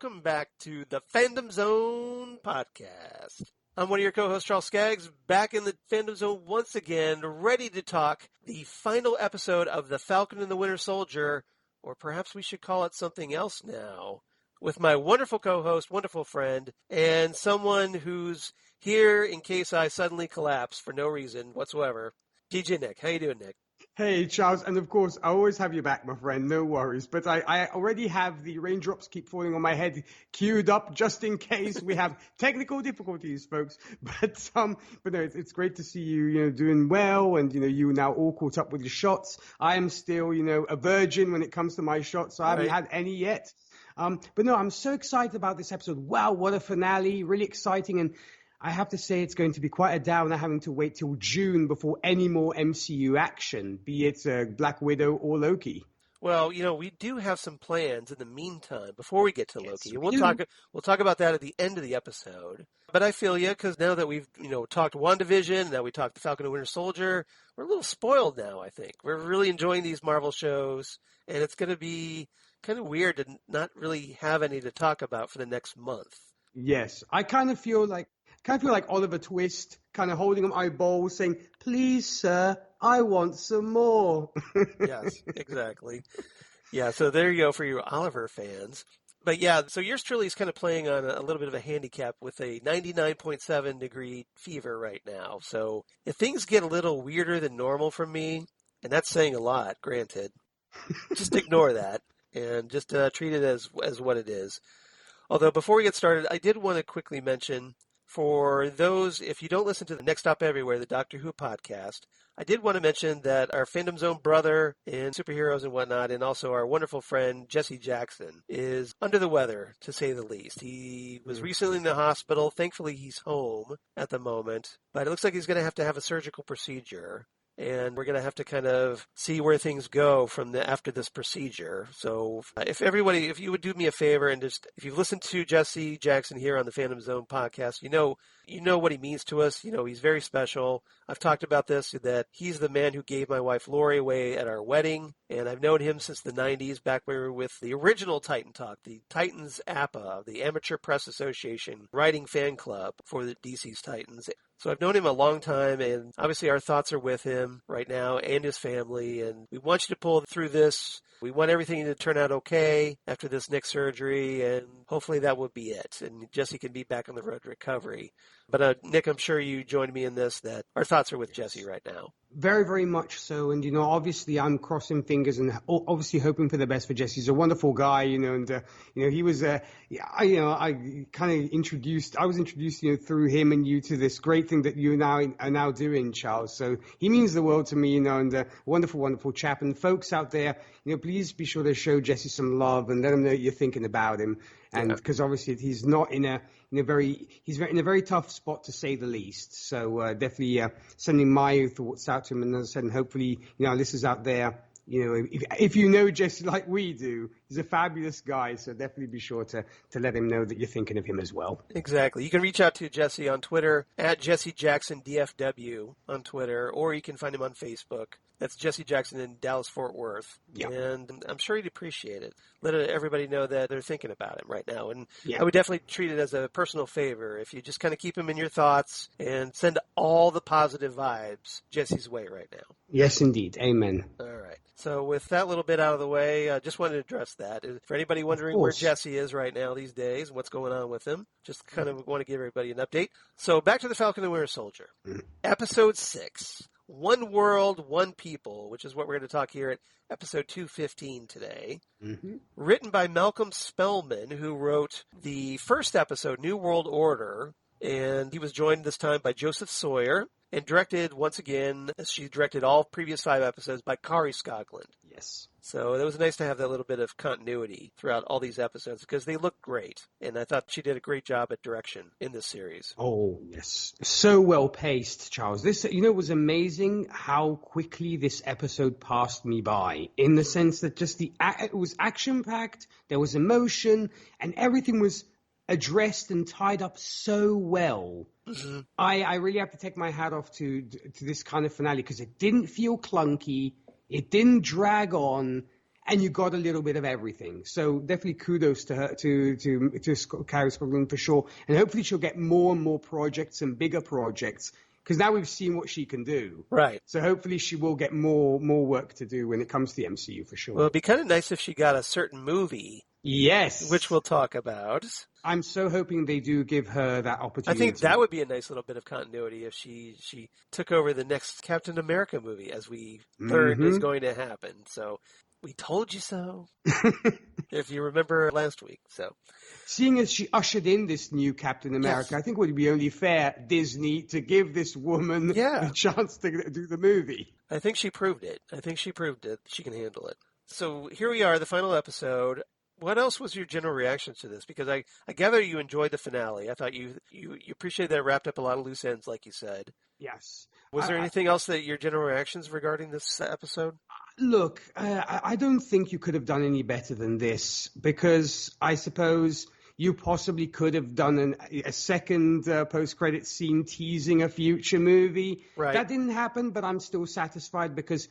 welcome back to the Fandom Zone podcast. I'm one of your co-hosts, Charles Skaggs, back in the Fandom Zone once again, ready to talk the final episode of The Falcon and the Winter Soldier, or perhaps we should call it something else now, with my wonderful co-host, wonderful friend, and someone who's here in case I suddenly collapse for no reason whatsoever. DJ Nick. How you doing, Nick? Hey, Charles, and of course, I always have you back, my friend, no worries. But I already have the raindrops keep falling on my head queued up just in case we have technical difficulties, folks. But no, it's great to see you, doing well, and, you now all caught up with your shots. I am still, a virgin when it comes to my shots, so I haven't had any yet. But no, I'm so excited about this episode. Wow, what a finale, really exciting. And I have to say it's going to be quite a downer having to wait till June before any more MCU action, be it Black Widow or Loki. Well, we do have some plans in the meantime before we get to Loki. We'll talk about that at the end of the episode. But I feel you, because now that we've, talked WandaVision, now we talked The Falcon and Winter Soldier, we're a little spoiled now, I think. We're really enjoying these Marvel shows, and it's going to be kind of weird to not really have any to talk about for the next month. Yes, I kind of feel like Oliver Twist, kind of holding up my bowl, saying, "Please, sir, I want some more." Yes, exactly. Yeah, so there you go for you Oliver fans. But yeah, so yours truly is kind of playing on a little bit of a handicap with a 99.7 degree fever right now. So if things get a little weirder than normal for me, and that's saying a lot, granted, just ignore that and just treat it as what it is. Although before we get started, I did want to quickly mention, for those, if you don't listen to the Next Stop Everywhere, the Doctor Who podcast, I did want to mention that our Fandom Zone brother in superheroes and whatnot, and also our wonderful friend Jesse Jackson, is under the weather, to say the least. He was recently in the hospital. Thankfully, he's home at the moment, but it looks like he's going to have a surgical procedure. And we're going to have to kind of see where things go after this procedure. So if you would do me a favor and just, if you've listened to Jesse Jackson here on the Phantom Zone podcast, you know what he means to us. He's very special. I've talked about this, that he's the man who gave my wife Lori away at our wedding. And I've known him since the 90s, back when we were with the original Titan Talk, the Titans APA, the Amateur Press Association writing fan club for the DC's Titans. So I've known him a long time, and obviously our thoughts are with him right now and his family, and we want you to pull through this. We want everything to turn out okay after this next surgery, and hopefully that will be it, and Jesse can be back on the road to recovery. But Nick, I'm sure you joined me in this, that our thoughts are with Jesse right now. Very, very much so. And, obviously I'm crossing fingers and obviously hoping for the best for Jesse. He's a wonderful guy, and, he was, I was introduced, through him and you to this great thing that you are now doing, Charles. So he means the world to me, and a wonderful, wonderful chap. And folks out there, please be sure to show Jesse some love and let him know that you're thinking about him. And because obviously he's not in a very tough spot, to say the least. So definitely sending my thoughts out to him, and as I said, and hopefully listeners out there, if you know Jesse like we do, he's a fabulous guy. So definitely be sure to let him know that you're thinking of him as well. Exactly. You can reach out to Jesse on Twitter at Jesse Jackson DFW on Twitter, or you can find him on Facebook. That's Jesse Jackson in Dallas-Fort Worth. Yeah. And I'm sure he'd appreciate it. Let everybody know that they're thinking about him right now. And I would definitely treat it as a personal favor if you just kind of keep him in your thoughts and send all the positive vibes Jesse's way right now. Yes, indeed. Amen. All right. So with that little bit out of the way, I just wanted to address that. For anybody wondering where Jesse is right now these days and what's going on with him, just kind of want to give everybody an update. So back to the Falcon and Winter Soldier. Episode 6. One World, One People, which is what we're going to talk here at episode 215 today. Mm-hmm. Written by Malcolm Spellman, who wrote the first episode, New World Order, and he was joined this time by Joseph Sawyer, and directed, once again, as she directed all previous 5 episodes, by Kari Skogland. Yes. So it was nice to have that little bit of continuity throughout all these episodes, because they look great. And I thought she did a great job at direction in this series. Oh, yes. So well paced, Charles. This, it was amazing how quickly this episode passed me by, in the sense that just it was action-packed, there was emotion, and everything was addressed and tied up so well. Mm-hmm. I really have to take my hat off to this kind of finale, because it didn't feel clunky, it didn't drag on, and you got a little bit of everything. So definitely kudos to her, to Carrie Spradlin for sure. And hopefully she'll get more and more projects and bigger projects, because now we've seen what she can do. Right. So hopefully she will get more work to do when it comes to the MCU for sure. Well, it'd be kind of nice if she got a certain movie. Yes. Which we'll talk about. I'm so hoping they do give her that opportunity. I think that would be a nice little bit of continuity if she took over the next Captain America movie, as we learned is going to happen. So we told you so, if you remember last week. So, seeing as she ushered in this new Captain America, I think it would be only fair, Disney, to give this woman a chance to do the movie. I think she proved it. She can handle it. So here we are, the final episode. What else was your general reaction to this? Because I gather you enjoyed the finale. I thought you appreciated that it wrapped up a lot of loose ends, like you said. Yes. Was there anything else that your general reactions regarding this episode? Look, I don't think you could have done any better than this, because I suppose you possibly could have done a second post-credit scene teasing a future movie. Right. That didn't happen, but I'm still satisfied because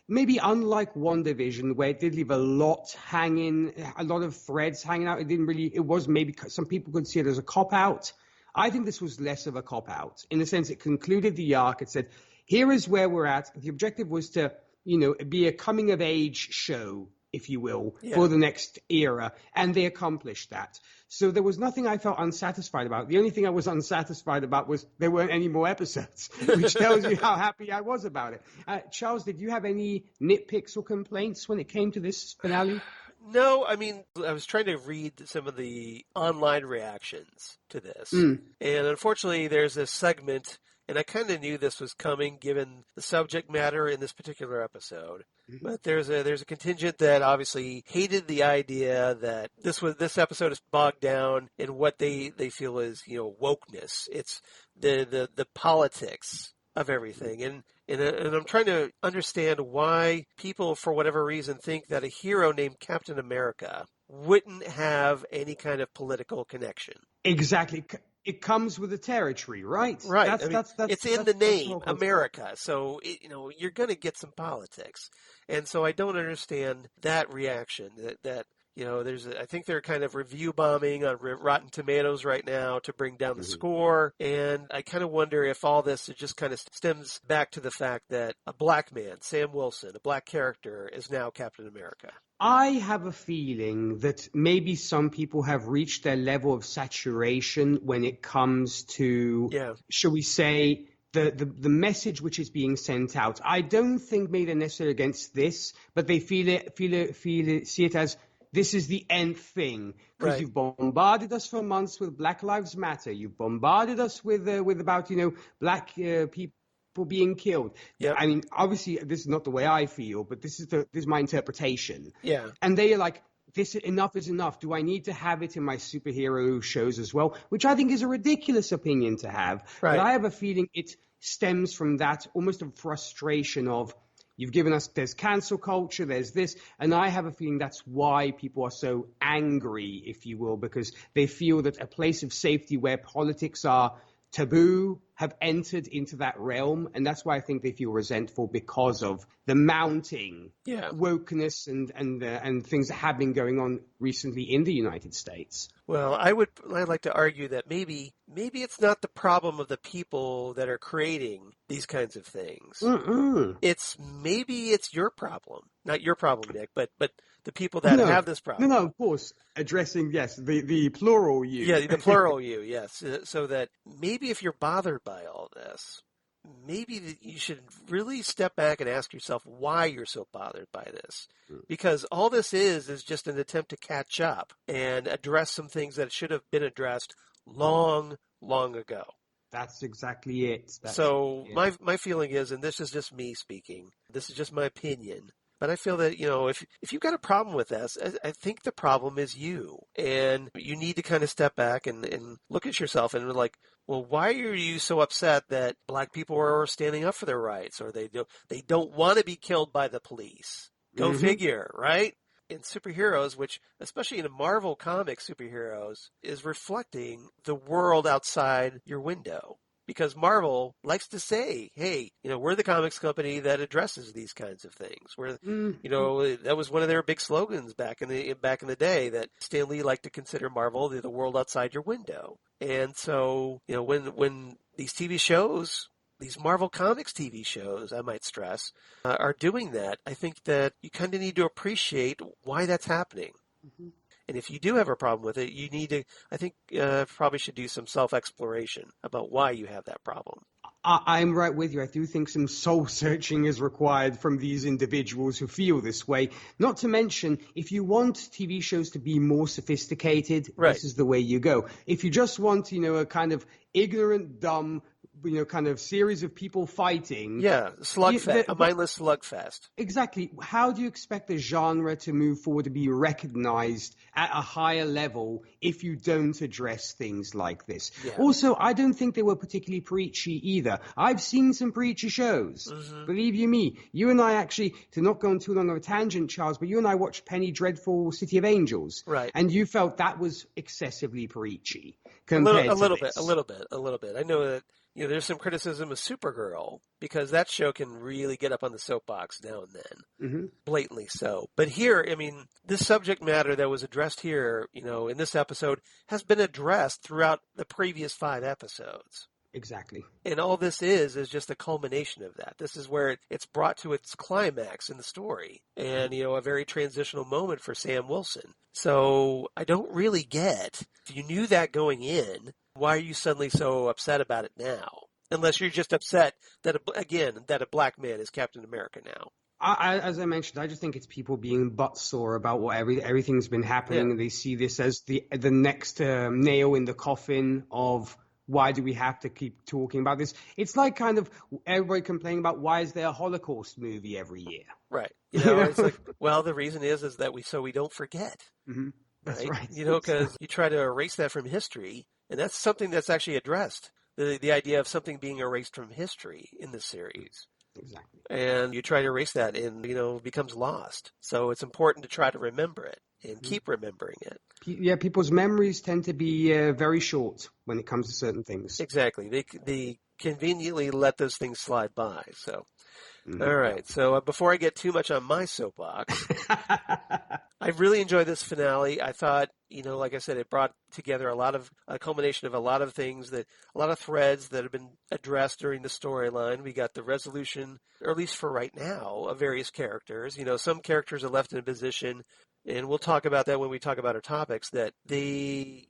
maybe unlike WandaVision, where it did leave a lot hanging, a lot of threads hanging out, it was maybe some people could see it as a cop-out. I think this was less of a cop-out. In the sense, it concluded the arc. It said, here is where we're at. The objective was to, be a coming-of-age show, if you will, for the next era. And they accomplished that. So there was nothing I felt unsatisfied about. The only thing I was unsatisfied about was there weren't any more episodes, which tells you how happy I was about it. Charles, did you have any nitpicks or complaints when it came to this finale? No, I mean, I was trying to read some of the online reactions to this. And unfortunately, there's this segment, and I kind of knew this was coming given the subject matter in this particular episode. But there's a contingent that obviously hated the idea that this episode is bogged down in what they feel is, wokeness. It's the politics of everything. And I'm trying to understand why people, for whatever reason, think that a hero named Captain America wouldn't have any kind of political connection. Exactly. It comes with the territory, right? Right. That's it's in the name, America. So, you're going to get some politics. And so I don't understand that reaction that I think they're kind of review bombing on Rotten Tomatoes right now to bring down the score. And I kind of wonder if all this just kind of stems back to the fact that a black man, Sam Wilson, a black character, is now Captain America. I have a feeling that maybe some people have reached their level of saturation when it comes to, shall we say, the message which is being sent out. I don't think maybe they're necessarily against this, but they see it as this is the end thing, because you've bombarded us for months with Black Lives Matter. You've bombarded us with about black people being killed. Yep. I mean, obviously, this is not the way I feel, but this is my interpretation. Yeah. And they are like, enough is enough. Do I need to have it in my superhero shows as well? Which I think is a ridiculous opinion to have. Right. But I have a feeling it stems from that almost a frustration of, you've given us, there's cancel culture, there's this, and I have a feeling that's why people are so angry, if you will, because they feel that a place of safety where politics are taboo have entered into that realm, and that's why I think they feel resentful, because of the mounting wokeness and things that have been going on recently in the United States. Well, I'd like to argue that maybe it's not the problem of the people that are creating these kinds of things. It's your problem, not your problem, Nick, but the people that have this problem. No, of course, addressing the plural you. Yeah, the plural you. Yes, so that maybe if you're bothered by all this, maybe you should really step back and ask yourself why you're so bothered by this. Because all this is just an attempt to catch up and address some things that should have been addressed long, long ago. That's exactly it. My feeling is, and this is just me speaking, this is just my opinion, but I feel that, if you've got a problem with this, I think the problem is you. And you need to kind of step back and look at yourself and like, well, why are you so upset that black people are standing up for their rights, or they don't want to be killed by the police? Go figure, right? In superheroes, which, especially in Marvel comic superheroes, is reflecting the world outside your window. because Marvel likes to say, hey, we're the comics company that addresses these kinds of things. That was one of their big slogans back in the day, that Stan Lee liked to consider Marvel the world outside your window. And so, when these TV shows, these Marvel Comics TV shows, I might stress, are doing that, I think that you kind of need to appreciate why that's happening. Mm-hmm. And if you do have a problem with it, you need to, I think, probably should do some self-exploration about why you have that problem. I'm right with you. I do think some soul searching is required from these individuals who feel this way. Not to mention, if you want TV shows to be more sophisticated, right. This is the way you go. If you just want, a kind of ignorant, dumb, kind of series of people fighting. Yeah, a mindless slugfest. Exactly. How do you expect the genre to move forward, to be recognized at a higher level if you don't address things like this? Yeah. Also, I don't think they were particularly preachy either. I've seen some preachy shows. Mm-hmm. Believe you me. You and I actually, to not go on too long of a tangent, Charles, but you and I watched Penny Dreadful City of Angels. Right. And you felt that was excessively preachy. A little bit. I know that there's some criticism of Supergirl, because that show can really get up on the soapbox now and then, mm-hmm. blatantly so. But here, this subject matter that was addressed here, in this episode, has been addressed throughout the previous 5 episodes. Exactly. And all this is just a culmination of that. This is where it's brought to its climax in the story, and, a very transitional moment for Sam Wilson. So I don't really get, if you knew that going in, why are you suddenly so upset about it now? Unless you're just upset that, a black man is Captain America now. As I mentioned, I just think it's people being butt sore about what everything's been happening, and they see this as the next nail in the coffin of why do we have to keep talking about this? It's like kind of everybody complaining about why is there a Holocaust movie every year? Right. It's like, well, the reason is that we don't forget. Mm-hmm. That's right. Because you try to erase that from history. And that's something that's actually addressed, the idea of something being erased from history in this series. Exactly. And you try to erase that and, it becomes lost. So it's important to try to remember it and keep remembering it. Yeah, people's memories tend to be very short when it comes to certain things. Exactly. They conveniently let those things slide by. So, all right. So before I get too much on my soapbox, I really enjoyed this finale. I thought, like I said, it brought together a culmination of a lot of things, a lot of threads that have been addressed during the storyline. We got the resolution, or at least for right now, of various characters. Some characters are left in a position, and we'll talk about that when we talk about our topics, that we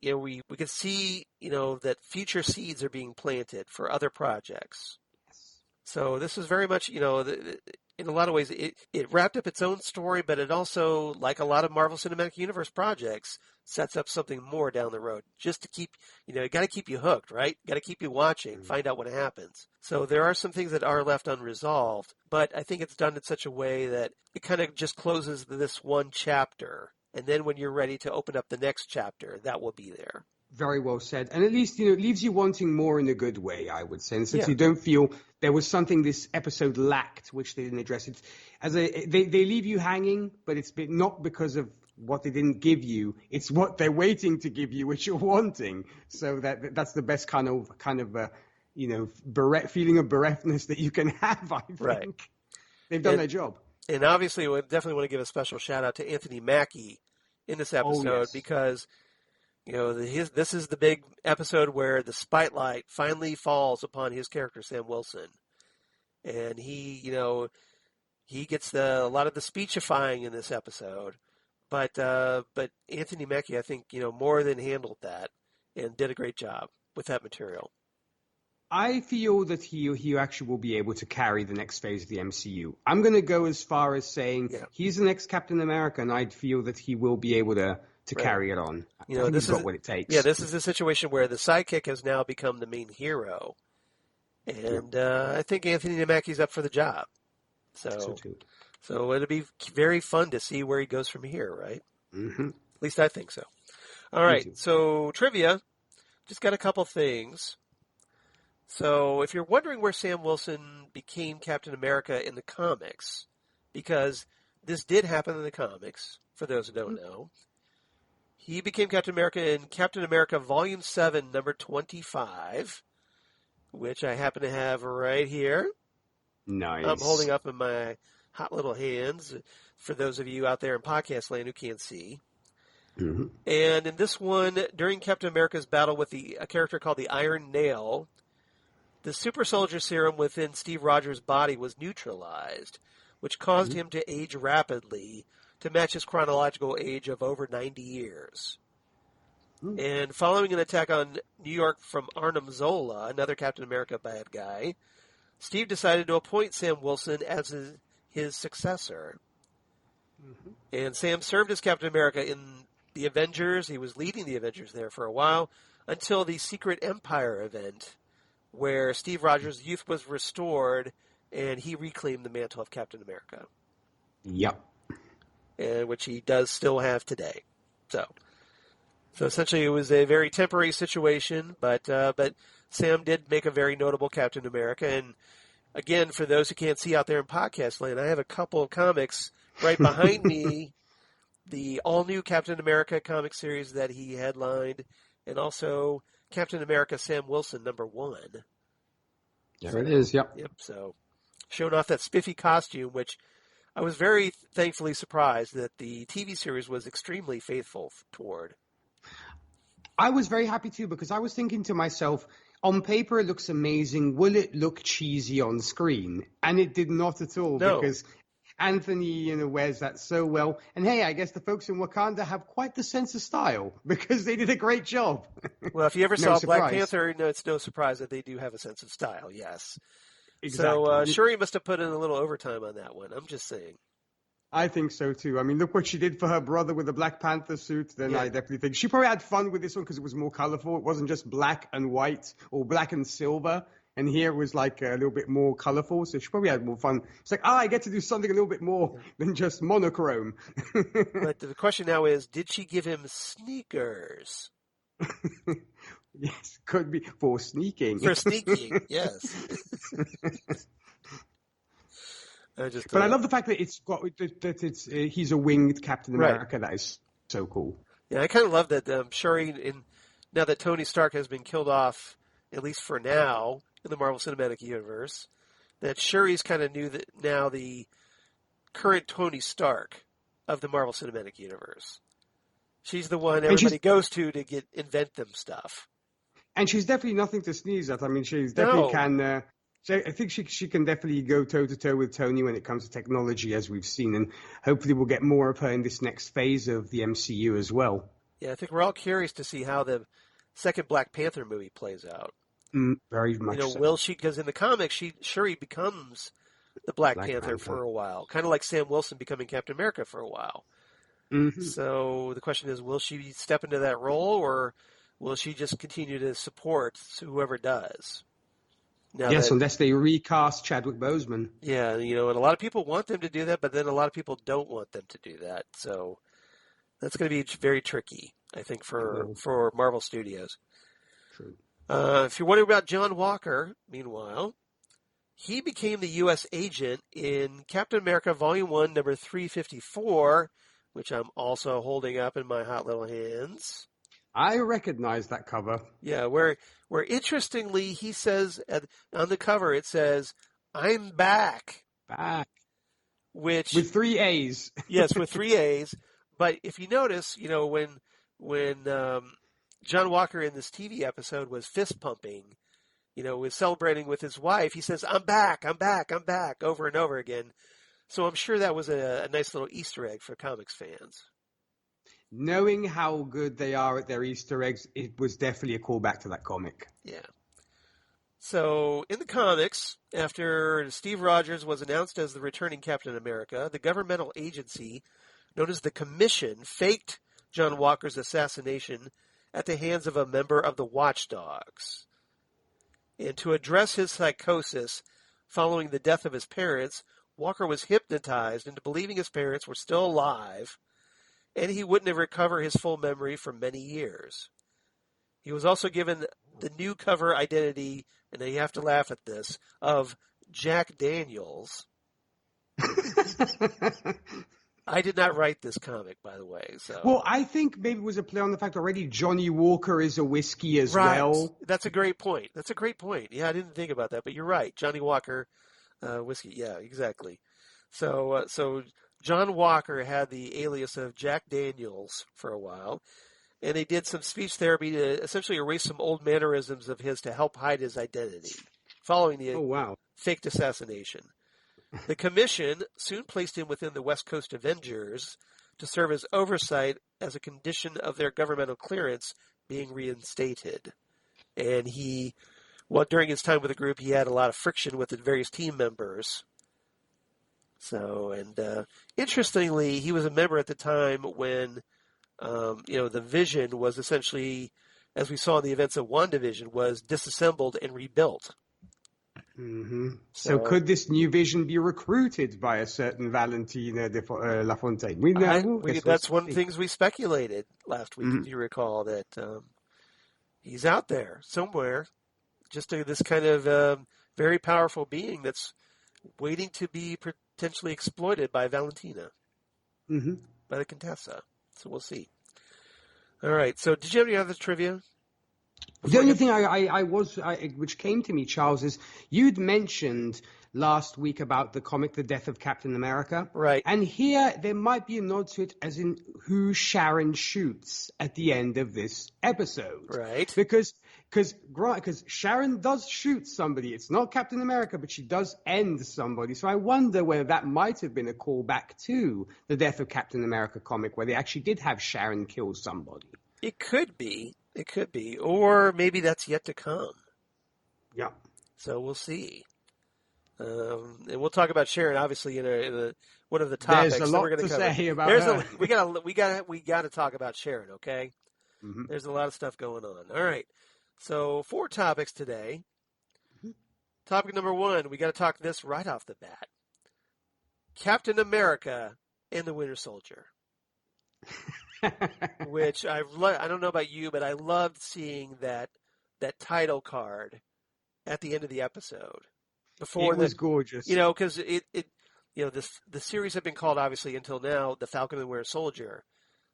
can see, that future seeds are being planted for other projects. So this is very much, in a lot of ways, it wrapped up its own story, but it also, like a lot of Marvel Cinematic Universe projects, sets up something more down the road, just to keep, it got to keep you hooked, right? Got to keep you watching, find out what happens. So there are some things that are left unresolved, but I think it's done in such a way that it kind of just closes this one chapter. And then when you're ready to open up the next chapter, that will be there. Very well said. And at least, it leaves you wanting more in a good way, I would say. And since you don't feel there was something this episode lacked, which they didn't address, they leave you hanging, but it's not because of what they didn't give you. It's what they're waiting to give you, which you're wanting. So that's the best kind of feeling of bereftness that you can have, I think. Right. They've done their job. And obviously, we definitely want to give a special shout out to Anthony Mackie in this episode, because this is the big episode where the spotlight finally falls upon his character, Sam Wilson. And he gets a lot of the speechifying in this episode. But Anthony Mackie, I think, more than handled that and did a great job with that material. I feel that he actually will be able to carry the next phase of the MCU. I'm going to go as far as saying he's the next Captain America, and I feel that he will be able to carry it on. He's got what it takes. Yeah, this is a situation where the sidekick has now become the main hero. And I think Anthony Mackie's up for the job. So it'll be very fun to see where he goes from here, right? Mm-hmm. At least I think so. All right, so trivia. Just got a couple things. So if you're wondering where Sam Wilson became Captain America in the comics, because this did happen in the comics, for those who don't know, he became Captain America in Captain America Volume 7, number 25, which I happen to have right here. Nice. I'm holding up in my hot little hands for those of you out there in podcast land who can't see. Mm-hmm. And in this one, during Captain America's battle with a character called the Iron Nail, the super soldier serum within Steve Rogers' body was neutralized, which caused him to age rapidly to match his chronological age of over 90 years. And following an attack on New York from Arnim Zola, another Captain America bad guy, Steve decided to appoint Sam Wilson as his successor. And Sam served as Captain America in the Avengers. He was leading the Avengers there for a while until the Secret Empire event, where Steve Rogers' youth was restored and he reclaimed the mantle of Captain America. Yep. And which he does still have today. So essentially it was a very temporary situation, but Sam did make a very notable Captain America. And again, for those who can't see out there in podcast land, I have a couple of comics right behind me, the all-new Captain America comic series that he headlined, and also Captain America Sam Wilson #1. There it is, yep. Yep, so showing off that spiffy costume, which I was very thankfully surprised that the TV series was extremely faithful toward. I was very happy too, because I was thinking to myself, on paper it looks amazing. Will it look cheesy on screen? And it did not at all, because Anthony, wears that so well. And hey, I guess the folks in Wakanda have quite the sense of style, because they did a great job. Well, if you ever saw Black Panther, it's no surprise that they do have a sense of style, yes. Exactly. So Shuri must have put in a little overtime on that one. I'm just saying. I think so too. I mean, look what she did for her brother with the Black Panther suit. Then I definitely think she probably had fun with this one because it was more colorful. It wasn't just black and white or black and silver. And here it was like a little bit more colorful. So she probably had more fun. It's like, I get to do something a little bit more than just monochrome. But the question now is, did she give him sneakers? Yes, could be for sneaking. For sneaking, yes. But I love the fact that he's a winged Captain America. Right. That is so cool. Yeah, I kind of love that Shuri, now that Tony Stark has been killed off, at least for now, in the Marvel Cinematic Universe, that Shuri's kind of now the current Tony Stark of the Marvel Cinematic Universe. She's the one everybody goes to invent them stuff. And she's definitely nothing to sneeze at. I mean, she's definitely can... I think she can definitely go toe-to-toe with Tony when it comes to technology, as we've seen, and hopefully we'll get more of her in this next phase of the MCU as well. Yeah, I think we're all curious to see how the second Black Panther movie plays out. Very much so. Will she, because in the comics, Shuri becomes the Black Panther for a while, kind of like Sam Wilson becoming Captain America for a while. Mm-hmm. So the question is, will she step into that role, or will she just continue to support whoever does? Unless they recast Chadwick Boseman. Yeah, and a lot of people want them to do that, but then a lot of people don't want them to do that. So that's going to be very tricky, I think, for Marvel Studios. True. If you're wondering about John Walker, meanwhile, he became the U.S. agent in Captain America Volume 1, number 354, which I'm also holding up in my hot little hands. I recognize that cover. Yeah, where interestingly, he says on the cover, it says, "I'm back." Back. Which with 3 A's. Yes, with 3 A's. But if you notice, when John Walker in this TV episode was fist pumping, was celebrating with his wife, he says, "I'm back, I'm back, I'm back," over and over again. So I'm sure that was a nice little Easter egg for comics fans. Knowing how good they are at their Easter eggs, it was definitely a callback to that comic. Yeah. So, in the comics, after Steve Rogers was announced as the returning Captain America, the governmental agency known as the Commission faked John Walker's assassination at the hands of a member of the Watchdogs. And to address his psychosis following the death of his parents, Walker was hypnotized into believing his parents were still alive, and he wouldn't have recovered his full memory for many years. He was also given the new cover identity, and you have to laugh at this, of Jack Daniels. I did not write this comic, by the way. So Well, I think maybe it was a play on the fact already Johnny Walker is a whiskey as right, well. that's a great point. That's a great point. Yeah, I didn't think about that, but you're right. Johnny Walker, whiskey. Yeah, exactly. So John Walker had the alias of Jack Daniels for a while, and they did some speech therapy to essentially erase some old mannerisms of his to help hide his identity following the Oh, wow. faked assassination. The commission soon placed him within the West Coast Avengers to serve as oversight as a condition of their governmental clearance being reinstated. And during his time with the group, he had a lot of friction with the various team members. So, and interestingly, he was a member at the time when, the Vision was essentially, as we saw in the events of WandaVision, was disassembled and rebuilt. Mm-hmm. So could this new Vision be recruited by a certain Valentina LaFontaine? We know. That's one of the things we speculated last week, if you recall, that he's out there somewhere, just this kind of very powerful being that's waiting to be potentially exploited by Valentina, by the Contessa. So we'll see. All right. So did you have any other trivia? The only thing which came to me, Charles, is you'd mentioned last week about the comic The Death of Captain America. Right. And here there might be a nod to it as in who Sharon shoots at the end of this episode. Right. Because Sharon does shoot somebody. It's not Captain America, but she does end somebody. So I wonder whether that might have been a callback to the Death of Captain America comic where they actually did have Sharon kill somebody. It could be. It could be. Or maybe that's yet to come. Yeah. So we'll see. And we'll talk about Sharon, obviously, in one of the topics. There's a lot we're to cover. say about her. We got to talk about Sharon, okay? Mm-hmm. There's a lot of stuff going on. All right. So 4 topics today. Topic number 1, we got to talk this right off the bat. Captain America and the Winter Soldier. Which I don't know about you, but I loved seeing that title card at the end of the episode. It was gorgeous. Because the series had been called, obviously, until now, The Falcon and the Winter Soldier.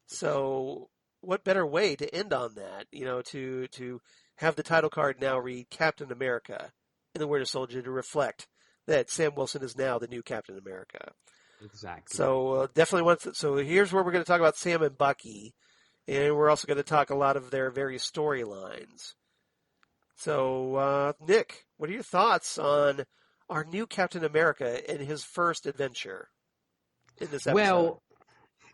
So what better way to end on that, to have the title card now read Captain America and the Winter Soldier to reflect that Sam Wilson is now the new Captain America. Exactly. So definitely so here's where we're going to talk about Sam and Bucky, and we're also going to talk a lot of their various storylines. So, Nick, what are your thoughts on our new Captain America and his first adventure in this episode?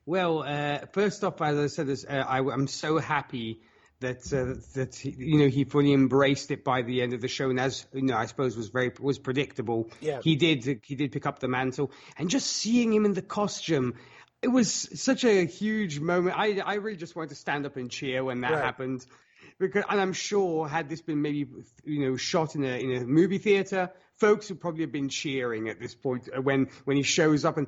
Well, first off, as I said, I'm so happy that he fully embraced it by the end of the show, and as I suppose was predictable. Yeah. He did pick up the mantle, and just seeing him in the costume, it was such a huge moment. I really just wanted to stand up and cheer when that happened, and I'm sure had this been maybe shot in a movie theater, folks would probably have been cheering at this point when he shows up.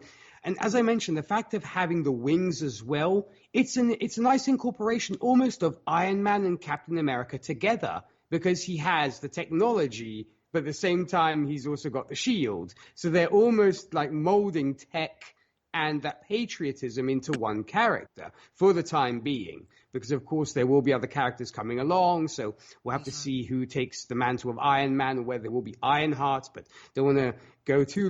And as I mentioned, the fact of having the wings as well, it's a nice incorporation almost of Iron Man and Captain America together, because he has the technology, but at the same time, he's also got the shield. So they're almost like molding tech and that patriotism into one character for the time being. Because, of course, there will be other characters coming along, so we'll have to see who takes the mantle of Iron Man, or whether there will be Ironhearts, but don't want to go too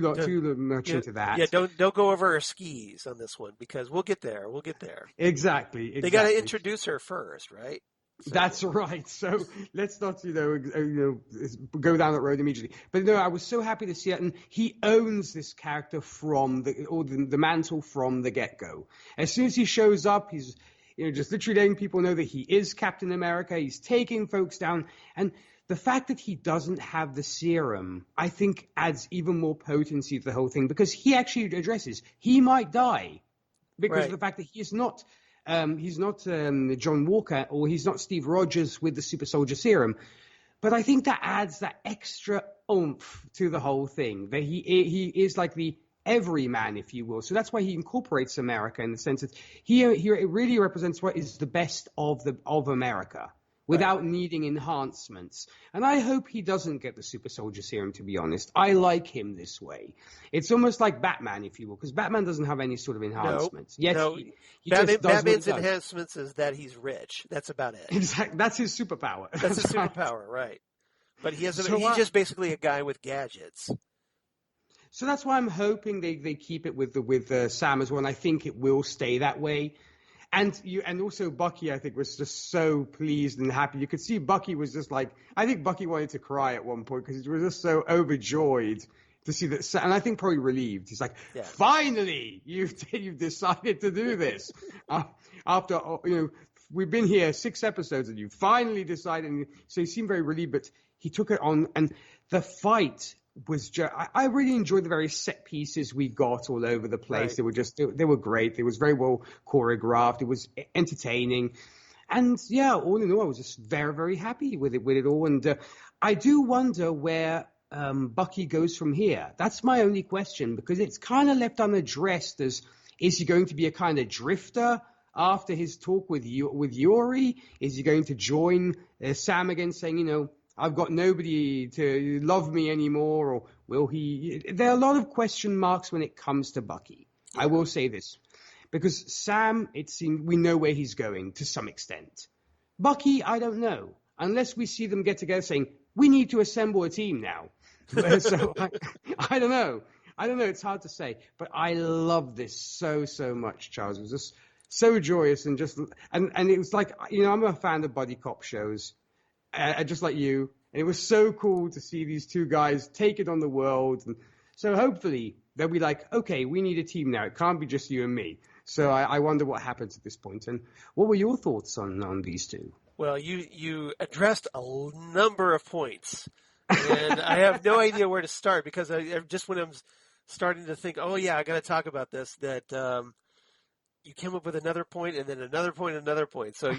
much into that. Yeah, don't go over our skis on this one, because we'll get there. Exactly. They got to introduce her first, right? So. That's right. So let's not, go down that road immediately. But no, I was so happy to see it, and he owns this character from the mantle from the get-go. As soon as he shows up, he's just literally letting people know that he is Captain America. He's taking folks down. And the fact that he doesn't have the serum, I think, adds even more potency to the whole thing, because he actually addresses he might die because of the fact that he's not John Walker, or he's not Steve Rogers with the super soldier serum. But I think that adds that extra oomph to the whole thing, that he is like the everyman, if you will. So that's why he incorporates America, in the sense that he really represents what is the best of America. without needing enhancements. And I hope he doesn't get the super soldier serum, to be honest. I like him this way. It's almost like Batman, if you will, because Batman doesn't have any sort of No, enhancements. Yes, no. he just does what he Batman's does. enhancements is that he's rich. That's about it. Exactly. That's his superpower. That's his right. superpower, right? But he's So just basically a guy with gadgets. So that's why I'm hoping they keep it with Sam as well, and I think it will stay that way. And also Bucky, I think, was just so pleased and happy. You could see Bucky was just like, I think Bucky wanted to cry at one point because he was just so overjoyed to see that, and I think probably relieved. He's like, finally, you've decided to do this after we've been here 6 episodes and you finally decided. And so he seemed very relieved, but he took it on, and the fight was just, I really enjoyed the various set pieces we got all over the place. Right. They were great. It was very well choreographed. It was entertaining. And yeah, all in all, I was just very, very happy with it all. And I do wonder where Bucky goes from here. That's my only question, because it's kind of left unaddressed as, is he going to be a kind of drifter after his talk with Yuri? Is he going to join Sam again, saying, I've got nobody to love me anymore, or will he? There are a lot of question marks when it comes to Bucky. Yeah. I will say this, because Sam, it seems we know where he's going to some extent. Bucky, I don't know, unless we see them get together saying, we need to assemble a team now. So I don't know. It's hard to say, but I love this so much, Charles. It was just so joyous and it was like, I'm a fan of buddy cop shows. Just like you, and it was so cool to see these two guys take it on the world. And so hopefully they'll be like, okay, we need a team now. It can't be just you and me. So I wonder what happens at this point. And what were your thoughts on these two? Well, you addressed a number of points, and I have no idea where to start, because I just, when I'm starting to think, oh yeah, I got to talk about this, that you came up with another point, and then another point, and another point. So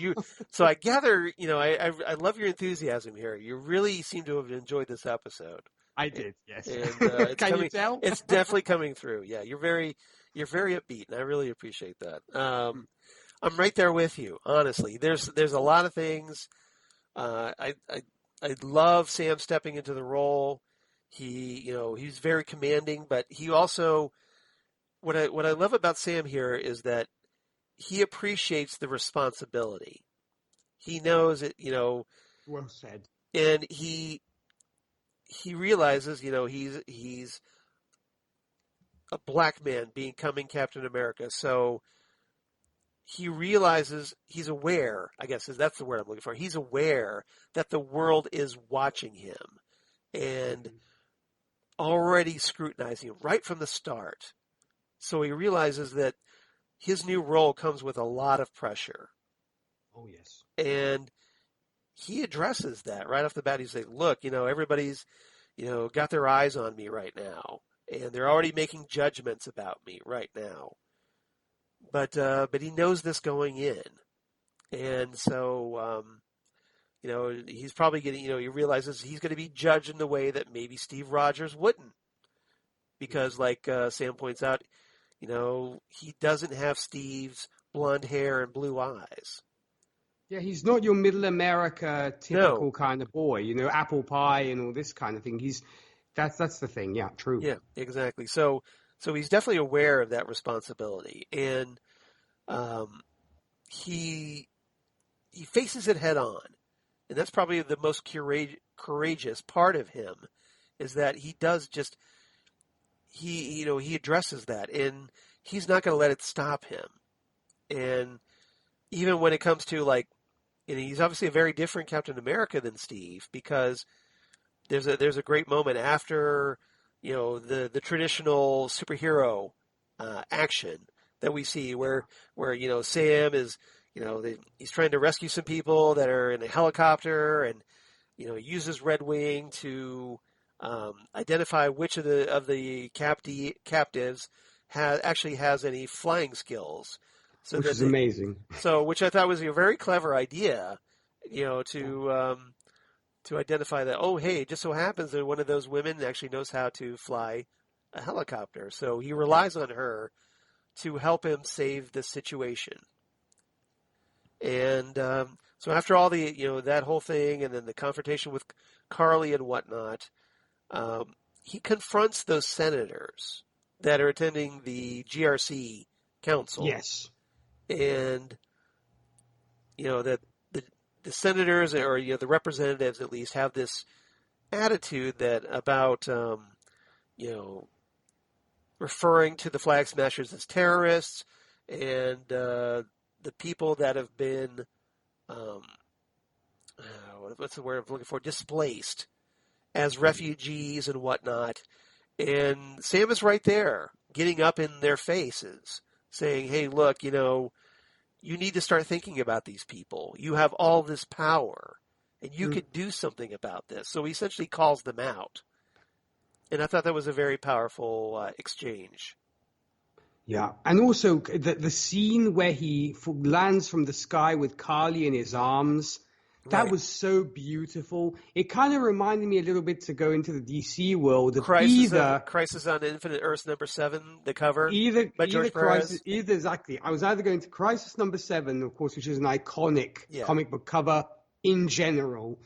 I gather, I love your enthusiasm here. You really seem to have enjoyed this episode. I did, yes. And Can you tell? It's definitely coming through. Yeah, you're very upbeat, and I really appreciate that. I'm right there with you, honestly. There's a lot of things. I love Sam stepping into the role. He's very commanding, but he also, what I love about Sam here is that he appreciates the responsibility. He knows it, Well said. and he realizes, he's a black man becoming Captain America. So he realizes, he's aware, I guess that's the word I'm looking for. He's aware that the world is watching him and already scrutinizing him right from the start. So he realizes that his new role comes with a lot of pressure. Oh, yes. And he addresses that right off the bat. He's like, look, everybody's, got their eyes on me right now, and they're already making judgments about me right now. But he knows this going in. And so, he's probably getting, he realizes he's going to be judged in the way that maybe Steve Rogers wouldn't. Because like Sam points out, he doesn't have Steve's blonde hair and blue eyes. Yeah, he's not your middle America typical kind of boy, apple pie and all this kind of thing. That's the thing. Yeah, true. Yeah, exactly. So he's definitely aware of that responsibility, and he faces it head on, and that's probably the most courageous part of him, is that he does just. He addresses that, and he's not going to let it stop him. And even when it comes to he's obviously a very different Captain America than Steve, because there's a great moment after, the traditional superhero action that we see where Sam is, he's trying to rescue some people that are in a helicopter, and, he uses Red Wing to identify which of the captives actually has any flying skills. So which is amazing. So, which I thought was a very clever idea, to identify that, oh, hey, it just so happens that one of those women actually knows how to fly a helicopter. So he relies on her to help him save the situation. And So after all the, that whole thing and then the confrontation with Carly and whatnot, he confronts those senators that are attending the GRC council. Yes. And, that the senators or, the representatives at least have this attitude that about, referring to the flag smashers as terrorists and the people that have been, what's the word I'm looking for, displaced as refugees and whatnot. And Sam is right there, getting up in their faces, saying, hey, look, you need to start thinking about these people. You have all this power, and you could do something about this. So he essentially calls them out. And I thought that was a very powerful exchange. Yeah, and also the scene where he lands from the sky with Carly in his arms, that was so beautiful. It kind of reminded me a little bit, to go into the DC world, of Crisis on Infinite Earths #7, the cover by George Perez. Exactly. I was either going to Crisis #7, of course, which is an iconic comic book cover in general.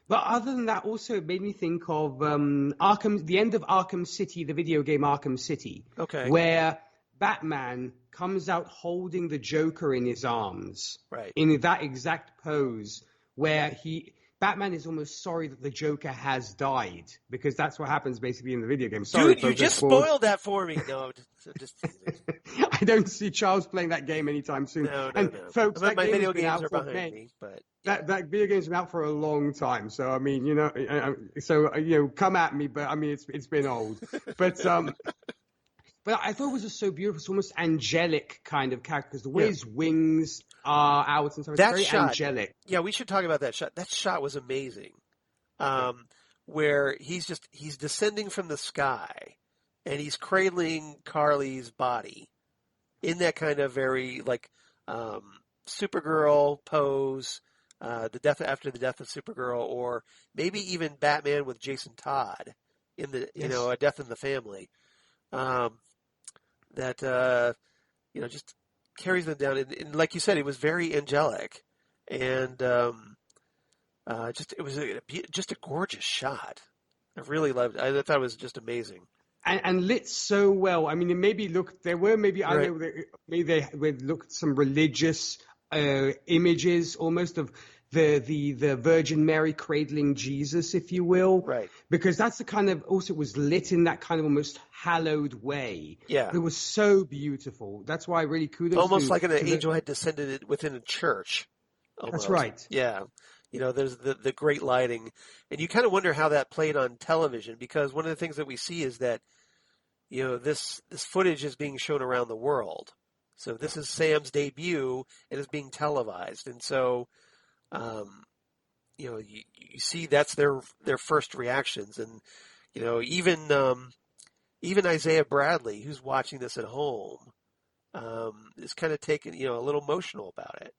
But other than that, also it made me think of the end of Arkham City, the video game Arkham City, where Batman comes out holding the Joker in his arms, in that exact pose, where Batman is almost sorry that the Joker has died, because that's what happens basically in the video game. Sorry, dude, you just spoiled that for me. No, just I don't see Charles playing that game anytime soon. No. Folks, my video games are behind me, but that video game's been out for a long time. So I mean, come at me, but I mean, it's been old. But I thought it was just so beautiful. It's almost angelic kind of character, because the way his wings are out and stuff, it's very angelic. Yeah, we should talk about that shot. That shot was amazing. Where he's descending from the sky and he's cradling Carly's body in that kind of very Supergirl pose, after the death of Supergirl, or maybe even Batman with Jason Todd in the A Death in the Family. Just carries them down. And like you said, it was very angelic, and it was just a gorgeous shot. I really loved it. I thought it was just amazing. And lit so well. I mean, it maybe looked, there were maybe, I know that maybe they would look at some religious images almost of the Virgin Mary cradling Jesus, if you will. Right. Because that's the kind of, also it was lit in that kind of almost hallowed way. Yeah. It was so beautiful. That's why I really kudos almost like an angel had descended within a church. Almost. That's right. Yeah. There's the great lighting. And you kind of wonder how that played on television, because one of the things that we see is that, this footage is being shown around the world. So this is Sam's debut, and it's being televised. And so, you see that's their first reactions. And, even Isaiah Bradley, who's watching this at home, is kind of taken, a little emotional about it.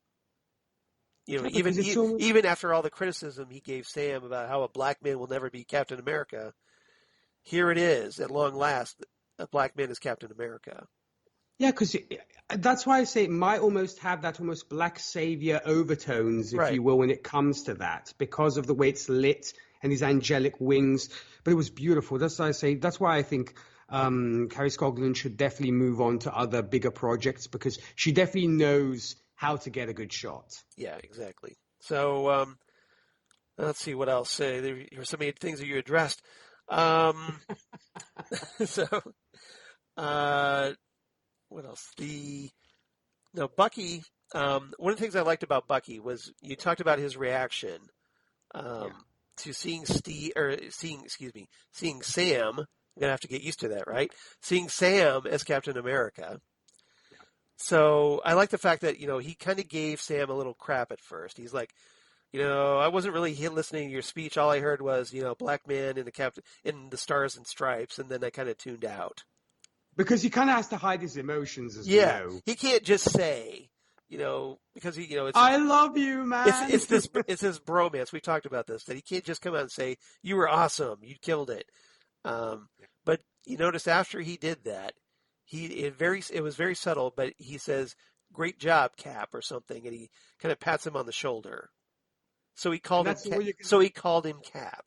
Even after all the criticism he gave Sam about how a black man will never be Captain America, here it is, at long last, a black man is Captain America. Yeah, because that's why I say it might almost have that almost black savior overtones, if you will, when it comes to that, because of the way it's lit and these angelic wings. But it was beautiful. That's why I say, that's why I think Carrie Scogland should definitely move on to other bigger projects, because she definitely knows how to get a good shot. Yeah, exactly. So let's see what else. There were so many things that you addressed. What else? Bucky. One of the things I liked about Bucky was you talked about his reaction to seeing Sam. I'm gonna have to get used to that, right? Seeing Sam as Captain America. So I like the fact that, he kind of gave Sam a little crap at first. He's like, I wasn't really listening to your speech. All I heard was, black man in the Stars and Stripes, and then I kind of tuned out. Because he kind of has to hide his emotions as well. He can't just say, because it's I love you, man. It's this bromance. We talked about this, that he can't just come out and say, you were awesome, you killed it. But you notice after he did that, it was very subtle, but he says, great job, Cap, or something, and he kind of pats him on the shoulder. So he And called him. that's all you can. So he called him Cap.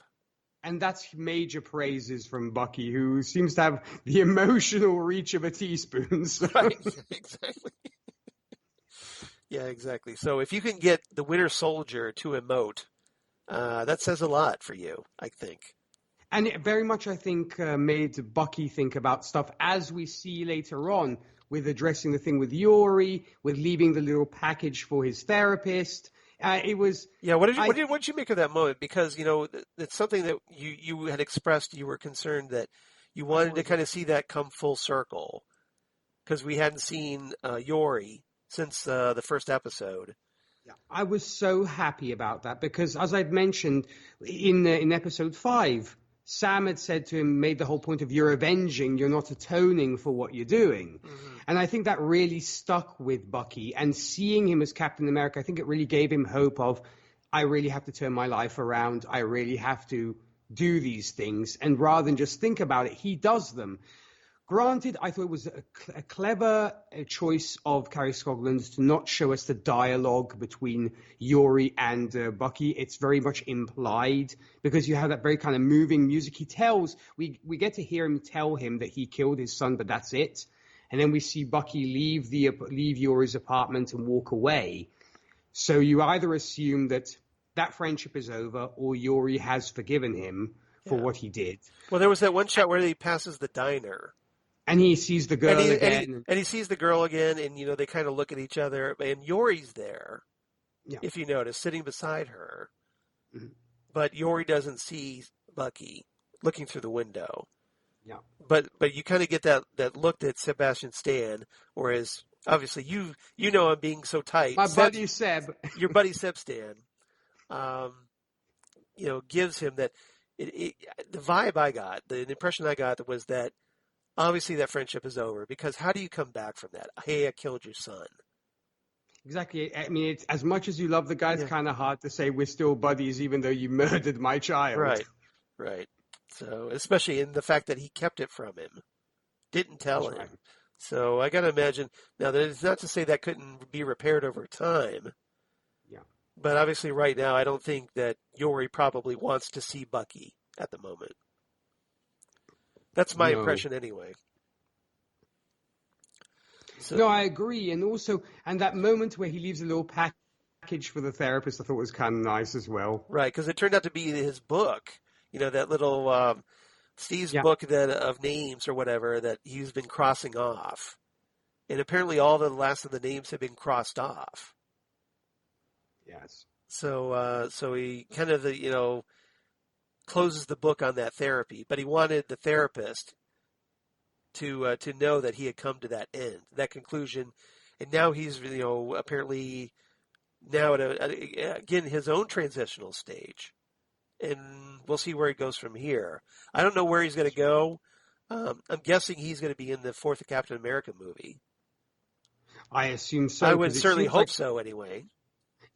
And that's major praises from Bucky, who seems to have the emotional reach of a teaspoon. So. Right. Exactly. Yeah, exactly. So if you can get the Winter Soldier to emote, that says a lot for you, I think. And it very much, I think, made Bucky think about stuff as we see later on with addressing the thing with Yuri, with leaving the little package for his therapist. It was. Yeah, what did you make of that moment? Because it's something that you had expressed. You were concerned that you wanted to kind of see that come full circle because we hadn't seen Yori since the first episode. Yeah, I was so happy about that because, as I'd mentioned in episode 5, Sam had said to him, made the whole point of you're avenging, you're not atoning for what you're doing. Mm-hmm. And I think that really stuck with Bucky. And seeing him as Captain America, I think it really gave him hope of, I really have to turn my life around. I really have to do these things. And rather than just think about it, he does them. Granted, I thought it was a clever choice of Carrie Scogland to not show us the dialogue between Yuri and Bucky. It's very much implied because you have that very kind of moving music. He tells, we get to hear him tell him that he killed his son, but that's it. And then we see Bucky leave Yuri's apartment and walk away. So you either assume that friendship is over or Yuri has forgiven him for what he did. Well, there was that one shot where he passes the diner. And he sees the girl again. And he sees the girl again, and, they kind of look at each other. And Yori's there, if you notice, sitting beside her. Mm-hmm. But Yori doesn't see Bucky looking through the window. Yeah. But you kind of get that look that Sebastian Stan, whereas obviously I'm being so tight. My buddy Seb. Your buddy Seb Stan, gives him that. The vibe I got, the impression I got was that obviously that friendship is over because how do you come back from that? Hey, I killed your son. Exactly. I mean, it's as much as you love the guy, it's kind of hard to say we're still buddies even though you murdered my child. Right. So, especially in the fact that he kept it from him, didn't tell him. Right. So I got to imagine, now that is not to say that couldn't be repaired over time. Yeah. But obviously right now I don't think that Yori probably wants to see Bucky at the moment. That's my impression anyway. So, no, I agree. And that moment where he leaves a little package for the therapist, I thought was kind of nice as well. Right, because it turned out to be his book. That little Steve's book of names or whatever that he's been crossing off. And apparently all the last of the names have been crossed off. Yes. So he kind of, closes the book on that therapy, but he wanted the therapist to know that he had come to that end, that conclusion, and now he's apparently now at again his own transitional stage, and we'll see where he goes from here. I don't know where he's going to go. I'm guessing he's going to be in the fourth Captain America movie. I assume so. I would certainly hope so anyway.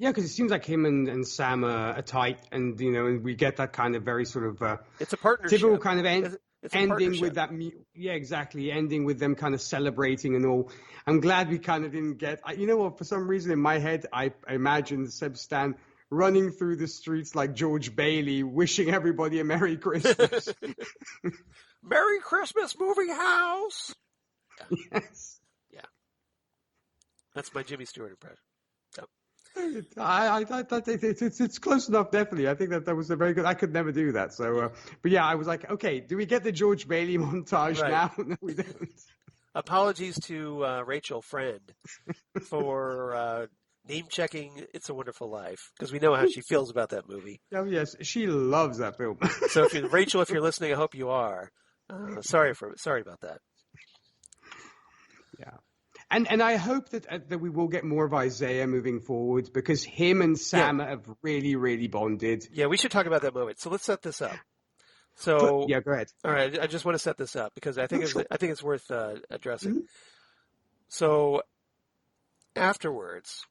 Yeah, because it seems like him and Sam are tight, and and we get that kind of very sort of it's a partnership, typical kind of ending with that. Yeah, exactly. Ending with them kind of celebrating and all. I'm glad we kind of didn't get. For some reason in my head, I imagined Seb Stan running through the streets like George Bailey, wishing everybody a Merry Christmas. Merry Christmas, movie house. Yes. Yeah. That's my Jimmy Stewart impression. It's close enough, definitely. I think that was a very good. I could never do that. So, but yeah, I was like, okay, do we get the George Bailey montage now? No, we don't. Apologies to Rachel Friend for name checking "It's a Wonderful Life" because we know how she feels about that movie. Oh yes, she loves that film. So, Rachel, if you're listening, I hope you are. Sorry about that. Yeah. And I hope that we will get more of Isaiah moving forward because him and Sam have really, really bonded. Yeah, we should talk about that moment. So let's set this up. So yeah, go ahead. All right, I just want to set this up because I think it's worth addressing. Mm-hmm. So afterwards,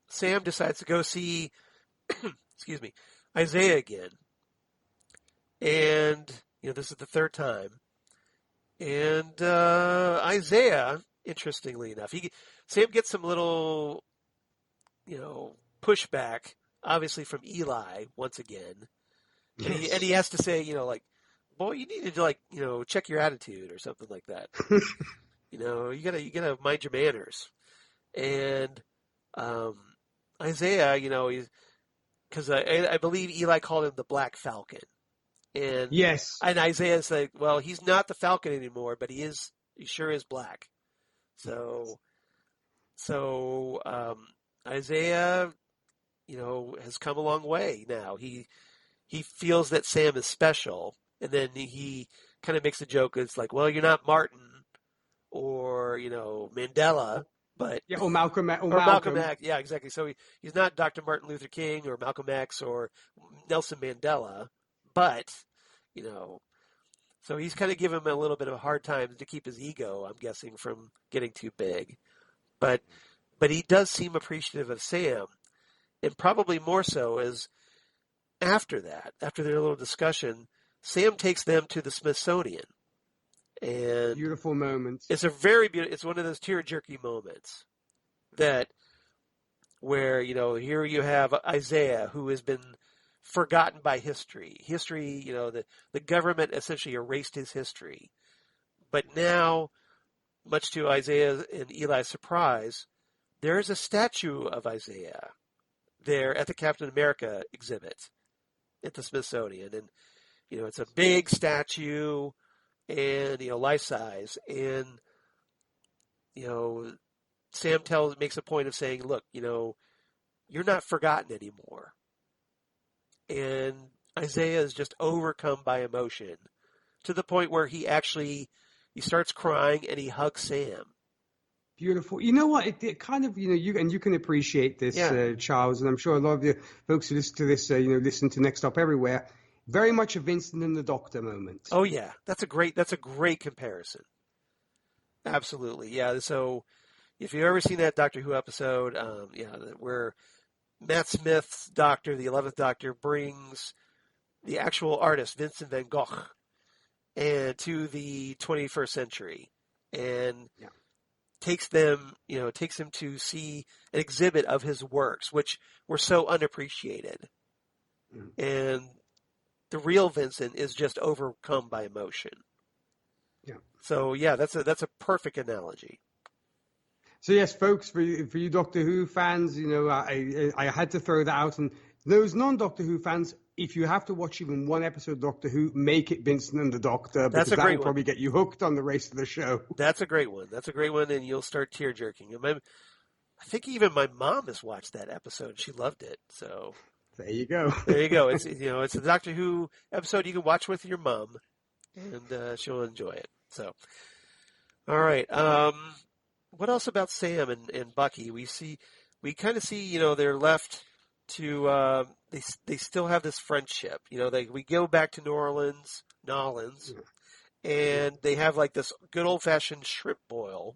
Sam decides to go see, excuse me, Isaiah again, and this is the third time, and Isaiah. Interestingly enough, Sam gets some little, pushback obviously from Eli once again. And he has to say, like, boy, you need to, like, check your attitude or something like that. You gotta mind your manners. And Isaiah, because I believe Eli called him the Black Falcon. And Yes. and Isaiah's like, well, he's not the Falcon anymore, but he sure is black. So Isaiah, has come a long way now. He feels that Sam is special, and then he kind of makes a joke. It's like, well, you're not Martin or Mandela, but or Malcolm X. Yeah, exactly. So he's not Dr. Martin Luther King or Malcolm X or Nelson Mandela, but so he's kind of giving him a little bit of a hard time to keep his ego, I'm guessing, from getting too big. But he does seem appreciative of Sam, and probably more so as after their little discussion, Sam takes them to the Smithsonian. And beautiful moments. It's a very beautiful. It's one of those tear-jerky moments where here you have Isaiah, who has been forgotten by history. History, the government essentially erased his history. But now, much to Isaiah and Eli's surprise, there is a statue of Isaiah there at the Captain America exhibit at the Smithsonian. And, it's a big statue and, life size. And, Sam makes a point of saying, look, you're not forgotten anymore. And Isaiah is just overcome by emotion to the point where he starts crying and he hugs Sam. Beautiful. You know what? It kind of, you can appreciate this, Charles, and I'm sure a lot of the folks who listen to this, listen to Next Stop Everywhere. Very much a Vincent and the Doctor moment. Oh yeah, that's a great comparison. Absolutely, yeah. So if you've ever seen that Doctor Who episode, where Matt Smith's Doctor, the 11th Doctor, brings the actual artist Vincent van Gogh and to the 21st century, and takes him to see an exhibit of his works, which were so unappreciated. And the real Vincent is just overcome by emotion. Yeah. So that's a perfect analogy. So yes, folks, for you Doctor Who fans, I had to throw that out. And those non-Doctor Who fans, if you have to watch even one episode of Doctor Who, make it Vincent and the Doctor, because that will probably get you hooked on the rest of the show. That's a great one. And you'll start tear-jerking. I think even my mom has watched that episode. She loved it. So there you go. It's it's a Doctor Who episode you can watch with your mom, and she'll enjoy it. So, all right. What else about Sam and Bucky? We kind of see, they're left to, they still have this friendship. We go back to Nolans, and they have like this good old fashioned shrimp boil,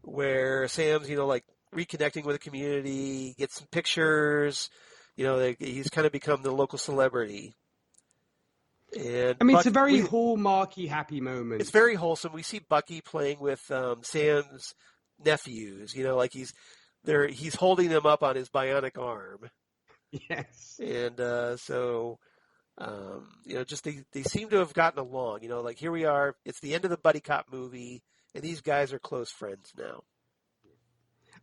where Sam's, like reconnecting with the community, get some pictures. He's kind of become the local celebrity. And it's a very hallmarky, happy moment. It's very wholesome. We see Bucky playing with Sam's nephews. Like he's holding them up on his bionic arm. Yes. And just they seem to have gotten along. Like here we are. It's the end of the buddy cop movie, and these guys are close friends now.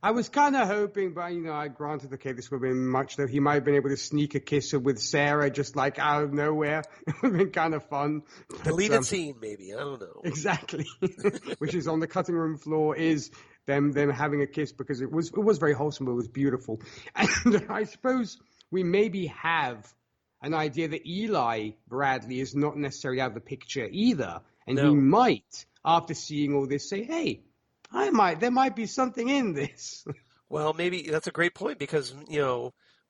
I was kind of hoping, but, I granted, okay, this would have been much, though he might have been able to sneak a kiss with Sarah just like out of nowhere. It would have been kind of fun. Deleted scene, maybe. I don't know. Exactly. Which is on the cutting room floor is them having a kiss, because it was very wholesome, but it was beautiful. And I suppose we maybe have an idea that Eli Bradley is not necessarily out of the picture either. And he might, after seeing all this, say, hey, there might be something in this. Well, maybe that's a great point, because,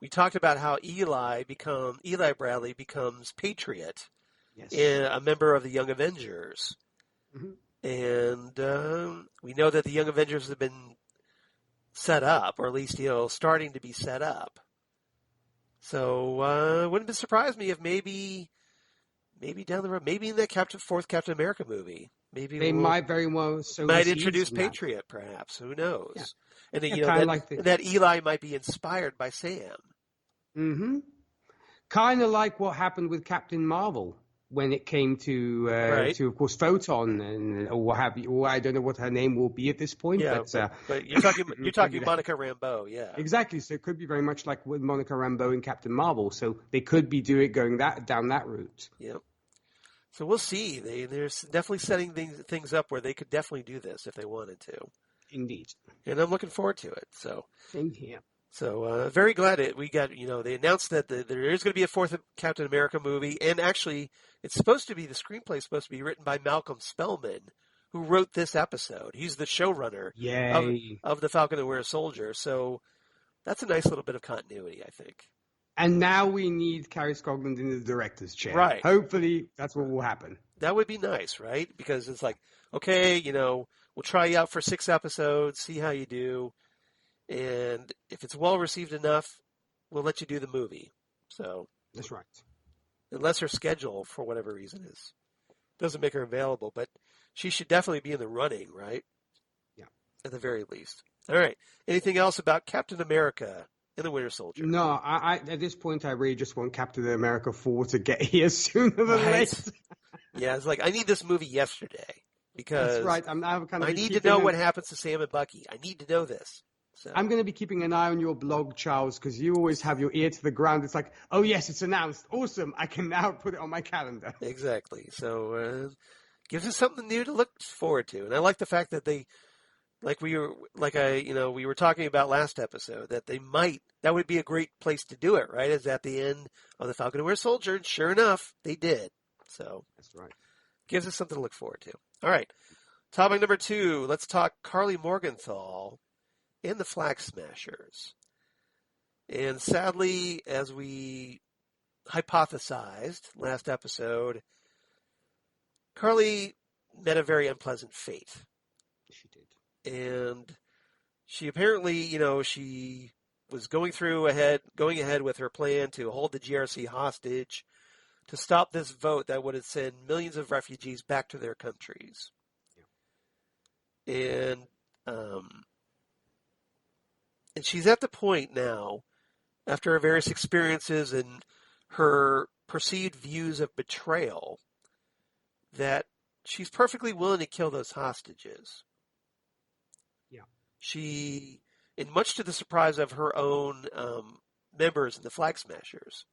we talked about how Eli Bradley becomes Patriot, and a member of the Young Avengers. Mm-hmm. And we know that the Young Avengers have been set up, or at least, starting to be set up. So it wouldn't surprise me if maybe down the road, maybe in that fourth Captain America movie, maybe they might very well might introduce Patriot, perhaps. Who knows? Yeah. And that Eli might be inspired by Sam. Mm-hmm. Kind of like what happened with Captain Marvel when it came Right. to of course Photon or what have you. Or I don't know what her name will be at this point, Yeah, but but you're maybe talking Monica Rambeau, yeah. exactly. So it could be very much like with Monica Rambeau and Captain Marvel. So they could be going down that route. Yep. So we'll see. They're definitely setting things up where they could definitely do this if they wanted to, Indeed. and I'm looking forward to it. So. Same here. So very glad we got, they announced that there is going to be a fourth Captain America movie, and actually the screenplay is supposed to be written by Malcolm Spellman, who wrote this episode. He's the showrunner Yay. of the Falcon and Winter Soldier. So that's a nice little bit of continuity, I think. And now we need Carrie Scogland in the director's chair. Right. Hopefully that's what will happen. That would be nice, right? Because it's like, okay, we'll try you out for 6 episodes, see how you do. And if it's well received enough, we'll let you do the movie. So that's right. Unless her schedule, for whatever reason, doesn't make her available, but she should definitely be in the running, right? Yeah. At the very least. All right. Anything else about Captain America and the Winter Soldier? No, I at this point I really just want Captain America 4 to get here sooner than later. Yeah, it's like I need this movie yesterday because that's right. I need to know what happens to Sam and Bucky. I need to know this. So. I'm going to be keeping an eye on your blog, Charles, because you always have your ear to the ground. It's like, oh, yes, it's announced. Awesome. I can now put it on my calendar. Exactly. So gives us something new to look forward to. And I like the fact that we were talking about last episode, that would be a great place to do it, right? Is at the end of the Falcon and Winter Soldier. And sure enough, they did. So that's right. Gives us something to look forward to. All right. Topic number 2. Let's talk Carly Morgenthau and the Flag Smashers. And sadly, as we hypothesized last episode, Carly met a very unpleasant fate. She did. And she apparently, she was going ahead with her plan to hold the GRC hostage to stop this vote that would have sent millions of refugees back to their countries. Yeah. And she's at the point now, after her various experiences and her perceived views of betrayal, that she's perfectly willing to kill those hostages. Yeah. She, and much to the surprise of her own members in the Flag Smashers.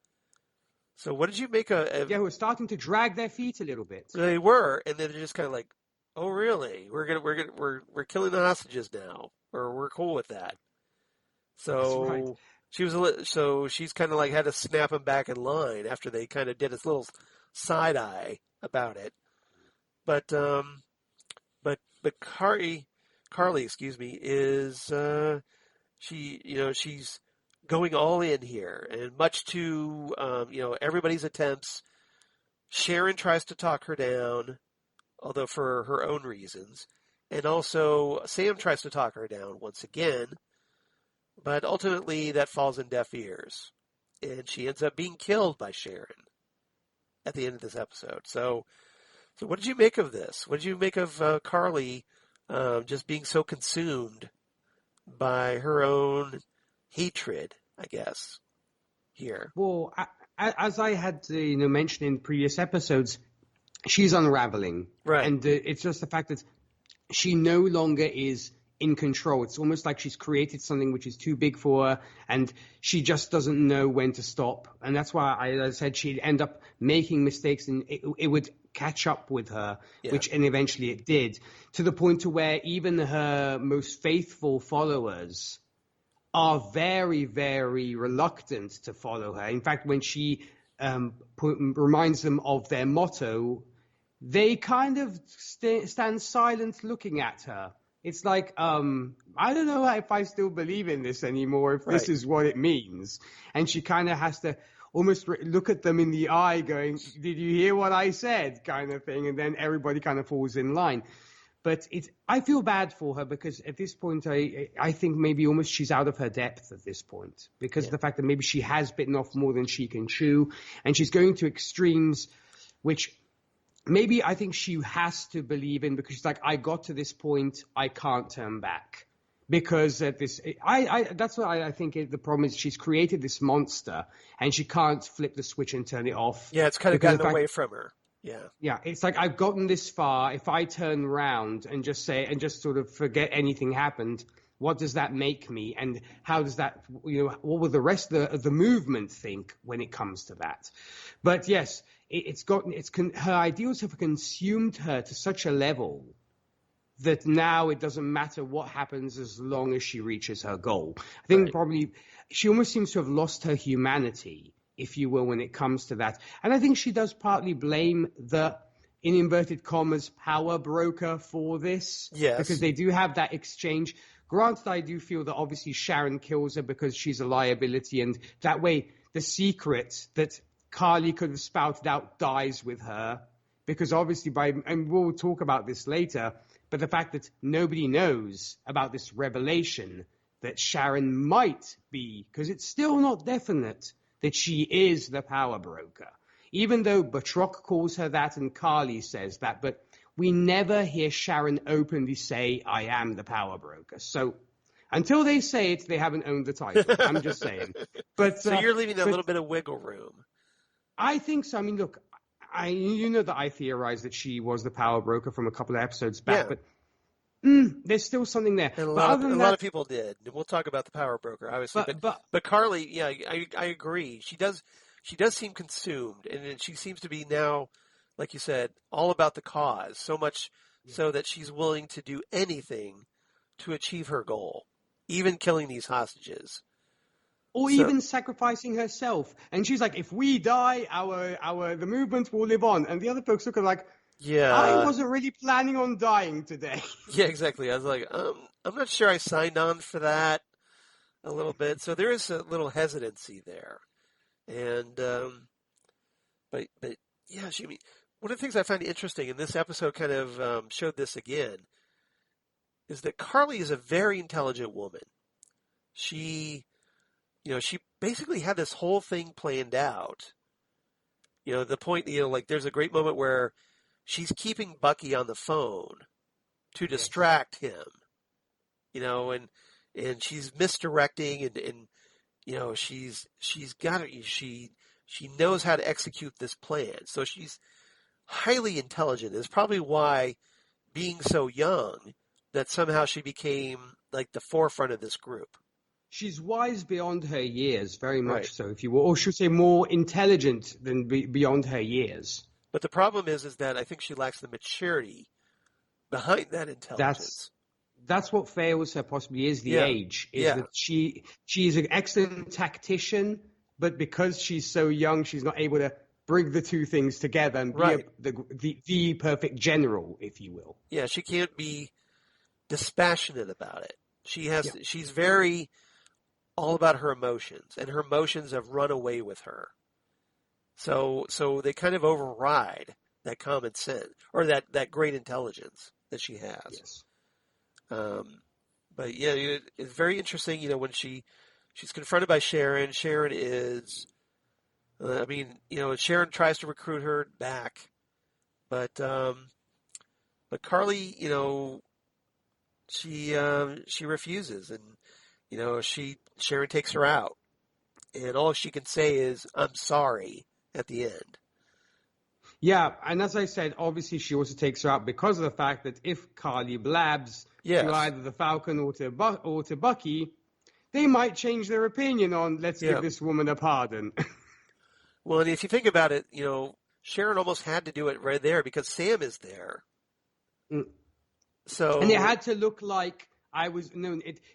So what did you make of? Yeah, who were starting to drag their feet a little bit. They were, and then they're just kind of like, "Oh, really? We're killing the hostages now, or we're cool with that." So right. She's kind of like had to snap him back in line after they kind of did this little side eye about it. But Carly, excuse me, is she's going all in here, and much to everybody's attempts. Sharon tries to talk her down, although for her own reasons, and also Sam tries to talk her down once again. But ultimately, that falls in deaf ears, and she ends up being killed by Sharon at the end of this episode. So what did you make of this? What did you make of Carly just being so consumed by her own hatred, I guess, here? Well, as I had mentioned in previous episodes, she's unraveling, right? And it's just the fact that she no longer is in control. It's almost like she's created something which is too big for her, and she just doesn't know when to stop. And that's why I said she'd end up making mistakes, and it would catch up with her, and eventually it did, to the point to where even her most faithful followers are very, very reluctant to follow her. In fact, when she reminds them of their motto, they kind of stand silent looking at her. It's like, I don't know if I still believe in this anymore, if this is what it means. And she kind of has to almost look at them in the eye going, did you hear what I said, kind of thing. And then everybody kind of falls in line. But I feel bad for her because at this point, I think maybe almost she's out of her depth at this point because of the fact that maybe she has bitten off more than she can chew. And she's going to extremes, which maybe I think she has to believe in because she's like, I got to this point, I can't turn back. because that's what I think the problem is. She's created this monster, and she can't flip the switch and turn it off. Yeah, it's kind of gotten away from her. Yeah. Yeah, it's like I've gotten this far. If I turn around and just sort of forget anything happened, what does that make me? And how does that, what will the rest of the movement think when it comes to that? But yes, her ideals have consumed her to such a level that now it doesn't matter what happens as long as she reaches her goal. I think probably she almost seems to have lost her humanity, if you will, when it comes to that. And I think she does partly blame the, in inverted commas, power broker for this. Yes. Because they do have that exchange. Granted, I do feel that obviously Sharon kills her because she's a liability, and that way the secret that Carly could have spouted out dies with her. Because obviously and we'll talk about this later, but the fact that nobody knows about this revelation that Sharon might be, because it's still not definite that she is the power broker. Even though Batroc calls her that and Carly says that, but we never hear Sharon openly say, I am the power broker. So until they say it, they haven't owned the title. I'm just saying. But so you're leaving a little bit of wiggle room. I think so. I mean, look, that I theorized that she was the power broker from a couple of episodes back, but there's still something there. And a lot of people did. We'll talk about the power broker, obviously. But Carly, yeah, I agree. She does seem consumed, and she seems to be now, like you said, all about the cause. So much so that she's willing to do anything to achieve her goal, even killing these hostages. Or even sacrificing herself. And she's like, if we die, the movement will live on. And the other folks look at like, yeah, I wasn't really planning on dying today. Yeah, exactly. I was like, I'm not sure I signed on for that a little bit. So there is a little hesitancy there. And, but yeah, one of the things I find interesting, and this episode kind of showed this again, is that Carly is a very intelligent woman. She basically had this whole thing planned out. The point, like there's a great moment where she's keeping Bucky on the phone to distract him, and she's misdirecting and she knows how to execute this plan. So she's highly intelligent. It's probably why, being so young, that somehow she became like the forefront of this group. She's wise beyond her years, very much so, if you will, or should say more intelligent than beyond her years. But the problem is that I think she lacks the maturity behind that intelligence. That's what fails her possibly is the age. That she's an excellent tactician, but because she's so young, she's not able to bring the two things together and be the perfect general, if you will. Yeah, she can't be dispassionate about it. She's very all about her emotions, and her emotions have run away with her. So they kind of override that common sense or that great intelligence that she has. Yes. But yeah, it's very interesting. When she's confronted by Sharon. Sharon is, Sharon tries to recruit her back, but Carly, she refuses, and Sharon takes her out, and all she can say is, "I'm sorry," at the end. Yeah, and as I said, obviously she also takes her out because of the fact that if Carly blabs to either the Falcon or to Bucky, they might change their opinion on let's give this woman a pardon. Well, and if you think about it, Sharon almost had to do it right there because Sam is there. So, and it had to look like it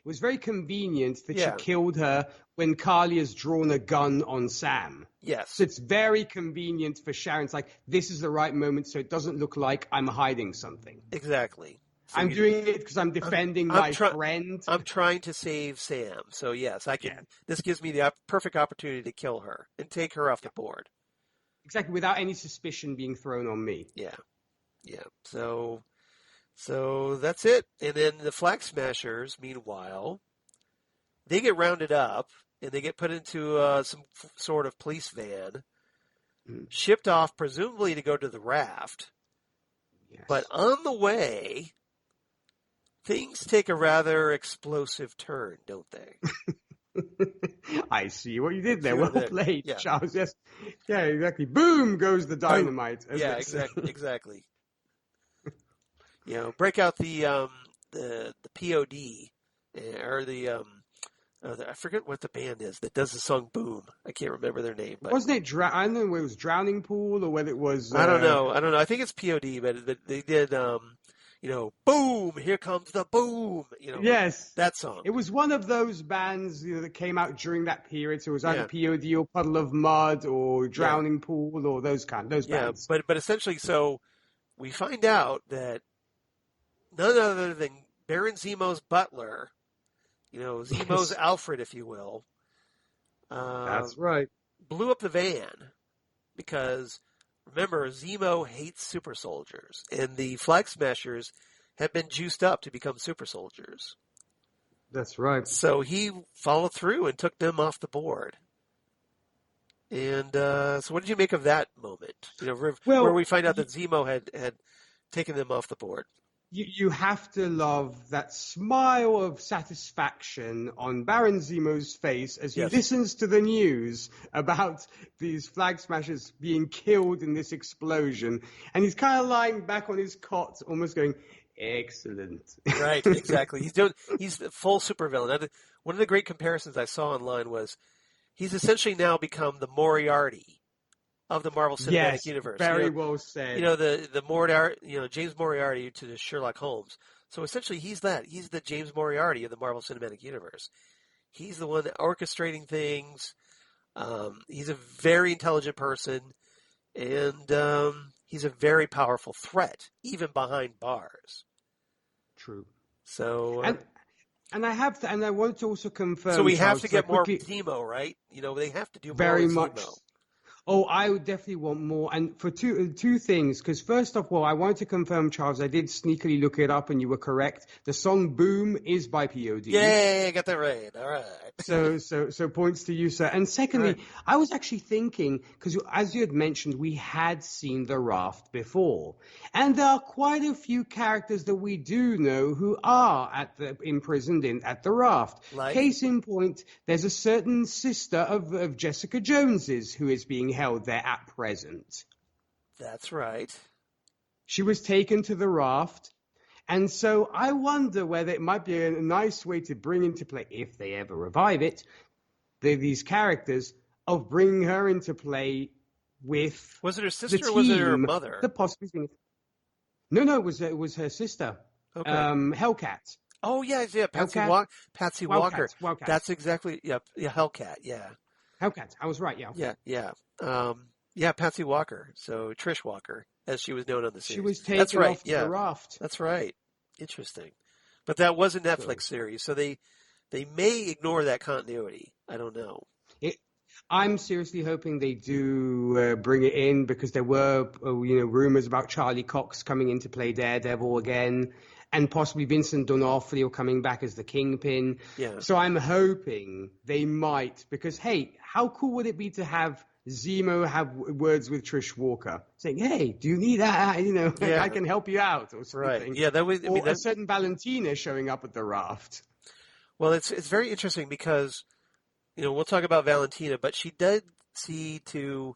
was very convenient that she killed her when Carly has drawn a gun on Sam. Yes. So it's very convenient for Sharon. It's like, this is the right moment so it doesn't look like I'm hiding something. Exactly. So I'm doing it because I'm defending my friend. I'm trying to save Sam. So yes, I can. Yeah. This gives me the perfect opportunity to kill her and take her off the board. Exactly, without any suspicion being thrown on me. Yeah. Yeah. So that's it. And then the Flag Smashers, meanwhile, they get rounded up and they get put into some sort of police van, shipped off presumably to go to the raft. Yes. But on the way, things take a rather explosive turn, don't they? I see what you did there. See what I Well did? played, Yeah. Charles. Yes. Yeah, exactly. Boom goes the Boom. dynamite. As Yeah, they say. exactly. Break out the POD or I forget what the band is that does the song Boom. I can't remember their name, but Wasn't it? I don't know whether it was Drowning Pool or whether it was. I don't know. I think it's POD, but they did Boom, here comes the boom. Yes, that song. it was one of those bands that came out during that period. So it was either Yeah. POD or Puddle of Mud or Yeah. Drowning Pool or those bands. But essentially, so we find out that none other than Baron Zemo's butler, Zemo's Yes. Alfred, if you will, That's right. blew up the van because, remember, Zemo hates super soldiers, and the Flag Smashers have been juiced up to become super soldiers. That's right. So he followed through and took them off the board. And so what did you make of that moment? Where we find out that Zemo had taken them off the board. You have to love that smile of satisfaction on Baron Zemo's face as he listens to the news about these Flag Smashers being killed in this explosion. And he's kind of lying back on his cot, almost going, excellent. Right, exactly. He's the full supervillain. One of the great comparisons I saw online was he's essentially now become the Moriarty of the Marvel Cinematic Universe. Very well said. The Moriarty, James Moriarty to the Sherlock Holmes. So essentially he's that. He's the James Moriarty of the Marvel Cinematic Universe. He's the one orchestrating things. He's a very intelligent person, and he's a very powerful threat, even behind bars. True. So and I want to also confirm. So we have to get more Zemo, right? They have to do more very with much. Zemo. Oh, I would definitely want more. And for two things, because first of all, I wanted to confirm, Charles, I did sneakily look it up and you were correct. The song Boom is by POD. Yay, I got that right. All right. So points to you, sir. And secondly, Right. I was actually thinking, because as you had mentioned, we had seen the Raft before. And there are quite a few characters that we do know who are imprisoned at the Raft. Like? Case in point, there's a certain sister of Jessica Jones's who is being held there at present. That's right. She was taken to the Raft. And so I wonder whether it might be a nice way to bring into play, if they ever revive it, these characters, of bringing her into play with Was it her sister the or was it her team, mother? the possibly. No, it was her sister, Okay. Hellcat. Oh, yeah, Patsy Walker. Wildcat. That's exactly, Hellcat, yeah. Hellcat, I was right, yeah. Yeah. Patsy Walker, so Trish Walker, as she was known on the series. She was taken off the Raft. That's right. Interesting. But that was a Netflix series, so they may ignore that continuity. I don't know. I'm seriously hoping they do bring it in, because there were rumors about Charlie Cox coming in to play Daredevil again, and possibly Vincent D'Onofrio coming back as the Kingpin. Yeah. So I'm hoping they might, because hey, how cool would it be to have Zemo have words with Trish Walker, saying, "Hey, do you need that? I can help you out," or something. Right. Yeah, that was. A certain Valentina showing up at the Raft. Well, it's very interesting because, we'll talk about Valentina, but she did seem to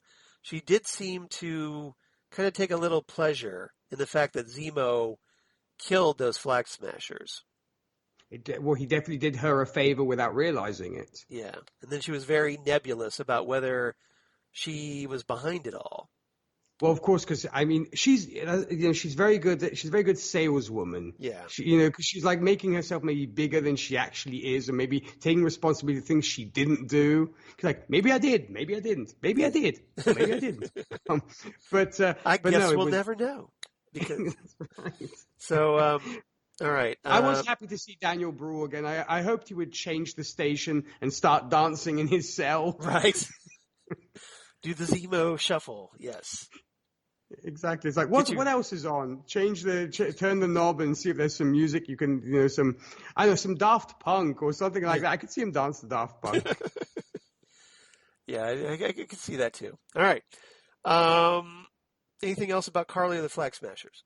kind of take a little pleasure in the fact that Zemo killed those Flag Smashers. He definitely did her a favor without realizing it. Yeah, and then she was very nebulous about whether she was behind it all. Well, of course, because she's very good. She's a very good saleswoman. Yeah. Because she's like making herself maybe bigger than she actually is, or maybe taking responsibility for things she didn't do. She's like, maybe I did, maybe I didn't, maybe I did, maybe I didn't. I guess we'll never know. Because That's right. So, all right. I was happy to see Daniel Bruhl again. I hoped he would change the station and start dancing in his cell. Right. Do the Zemo shuffle. Yes. Exactly. It's like, what else is on? Turn the knob and see if there's some music you can, some Daft Punk or something like that. I could see him dance to Daft Punk. Yeah, I could see that too. All right. Anything else about Carly and the Flag Smashers?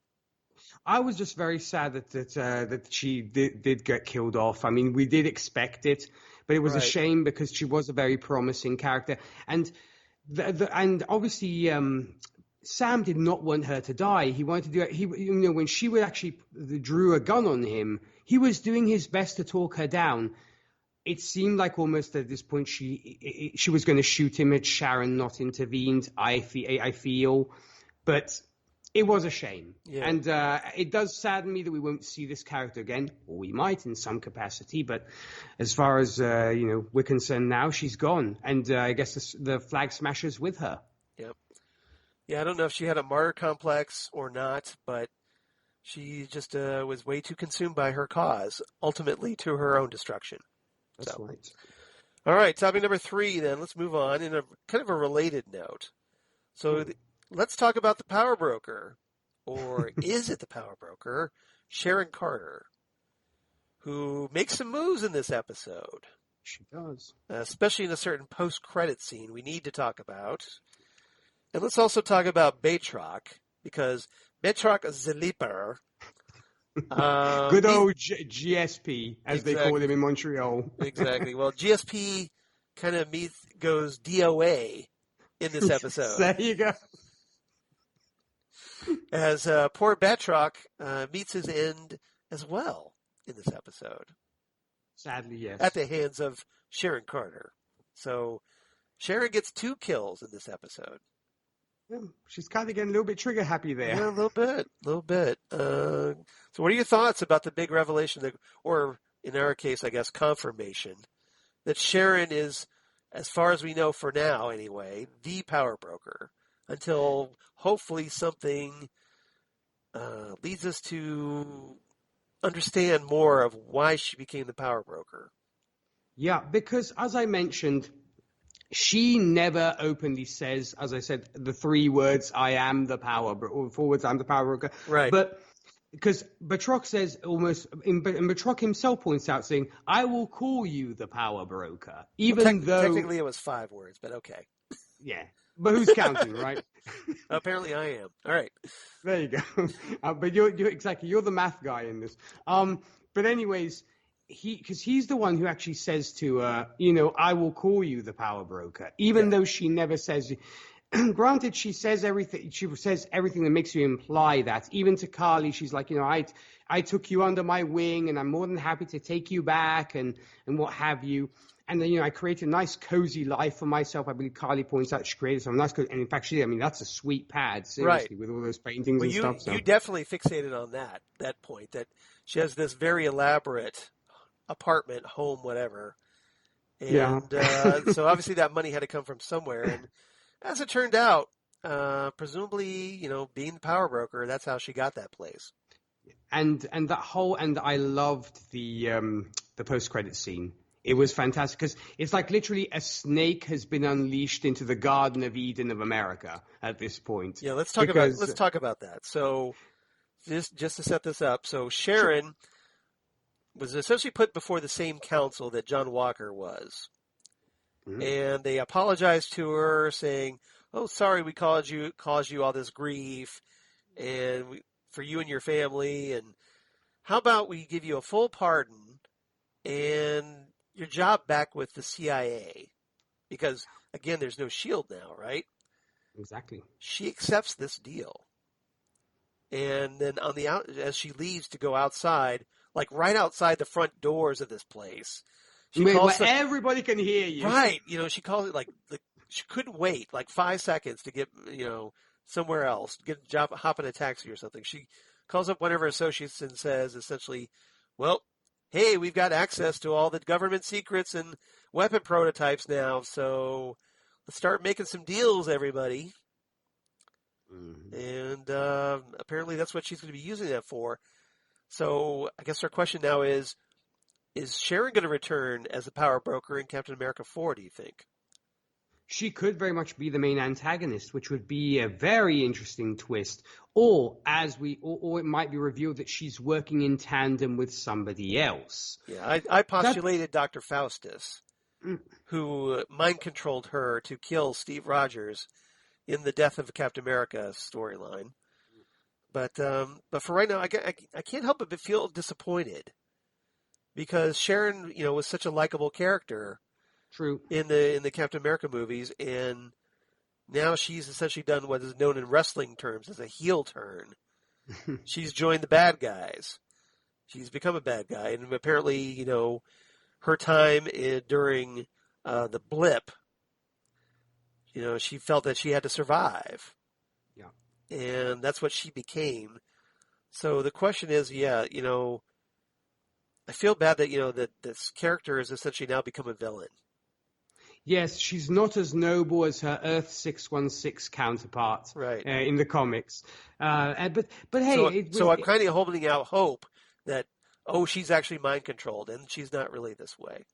I was just very sad that she did get killed off. I mean, we did expect it, but it was a Right. shame because she was a very promising character, and and obviously Sam did not want her to die. He wanted to do it. When she would actually drew a gun on him, he was doing his best to talk her down. It seemed like almost at this point she was going to shoot him had Sharon not intervened. I feel, but it was a shame, Yeah. and it does sadden me that we won't see this character again, or we might in some capacity. But as far as we're concerned now, she's gone, and I guess the Flag Smashers with her. Yep. Yeah, I don't know if she had a martyr complex or not, but she just was way too consumed by her cause, ultimately to her own destruction. That's right. All right, topic number 3 then. Let's move on in a kind of a related note. So let's talk about the power broker, or is it the power broker, Sharon Carter, who makes some moves in this episode. She does. Especially in a certain post-credit scene we need to talk about. And let's also talk about Batroc, because Batroc Zeliper... Good old GSP, as they call him in Montreal. Exactly. Well, GSP kind of goes DOA in this episode. There you go. As poor Batroc meets his end as well in this episode. Sadly, yes. At the hands of Sharon Carter. So Sharon gets 2 kills in this episode. Yeah, she's kind of getting a little bit trigger happy there. Yeah, a little bit. So what are your thoughts about the big revelation, or in our case, I guess, confirmation, that Sharon is, as far as we know for now anyway, the power broker, until hopefully something leads us to understand more of why she became the power broker. Yeah, because as I mentioned, she never openly says, as I said, the 3 words, I am the power broker, or 4 words, I'm the power broker. Right. But because Batroc says almost, and Batroc himself points out saying, I will call you the power broker, even though... Technically it was 5 words, but okay. Yeah, but who's counting, right? Apparently I am. All right. There you go. But you're the math guy in this. But anyways... because he's the one who actually says to I will call you the power broker, even though she never says. Granted, she says everything. She says everything that makes you imply that. Even to Carly, she's like, I took you under my wing, and I'm more than happy to take you back, and what have you. And then I created a nice cozy life for myself. I believe Carly points out she created some nice, and in fact, that's a sweet pad, seriously, with all those paintings and stuff. So. You definitely fixated on that point, that she has this very elaborate apartment, home, whatever. And so obviously that money had to come from somewhere. And as it turned out, presumably, being the power broker, that's how she got that place. And I loved the post-credit scene. It was fantastic because it's like literally a snake has been unleashed into the Garden of Eden of America at this point. Yeah, let's talk about that. So just to set this up, so Sharon was essentially put before the same council that John Walker was. Mm-hmm. And they apologized to her, saying, "Oh, sorry, we caused you all this grief, and for you and your family. And how about we give you a full pardon and your job back with the CIA? Because again, there's no shield now, right?" Exactly. She accepts this deal, and then as she leaves to go outside. Like right outside the front doors of this place. Everybody can hear you. Right. She calls it like she couldn't wait like 5 seconds to get, somewhere else, get a job, hop in a taxi or something. She calls up one of her associates and says essentially, well, hey, we've got access to all the government secrets and weapon prototypes now. So let's start making some deals, everybody. Mm-hmm. And apparently that's what she's going to be using that for. So I guess our question now is Sharon going to return as the power broker in Captain America 4, do you think? She could very much be the main antagonist, which would be a very interesting twist. Or it might be revealed that she's working in tandem with somebody else. Yeah, I postulated Dr. Faustus, who mind-controlled her to kill Steve Rogers in the Death of Captain America storyline. But for right now, I can't help but feel disappointed because Sharon, was such a likable character True. in the Captain America movies, and now she's essentially done what is known in wrestling terms as a heel turn. She's joined the bad guys. She's become a bad guy, and apparently, her time during the blip, she felt that she had to survive. Yeah. And that's what she became. So the question is, I feel bad that, that this character has essentially now become a villain. Yes, she's not as noble as her Earth 616 counterpart Right. In the comics. But hey, so I'm kind of holding out hope that, she's actually mind controlled, and she's not really this way.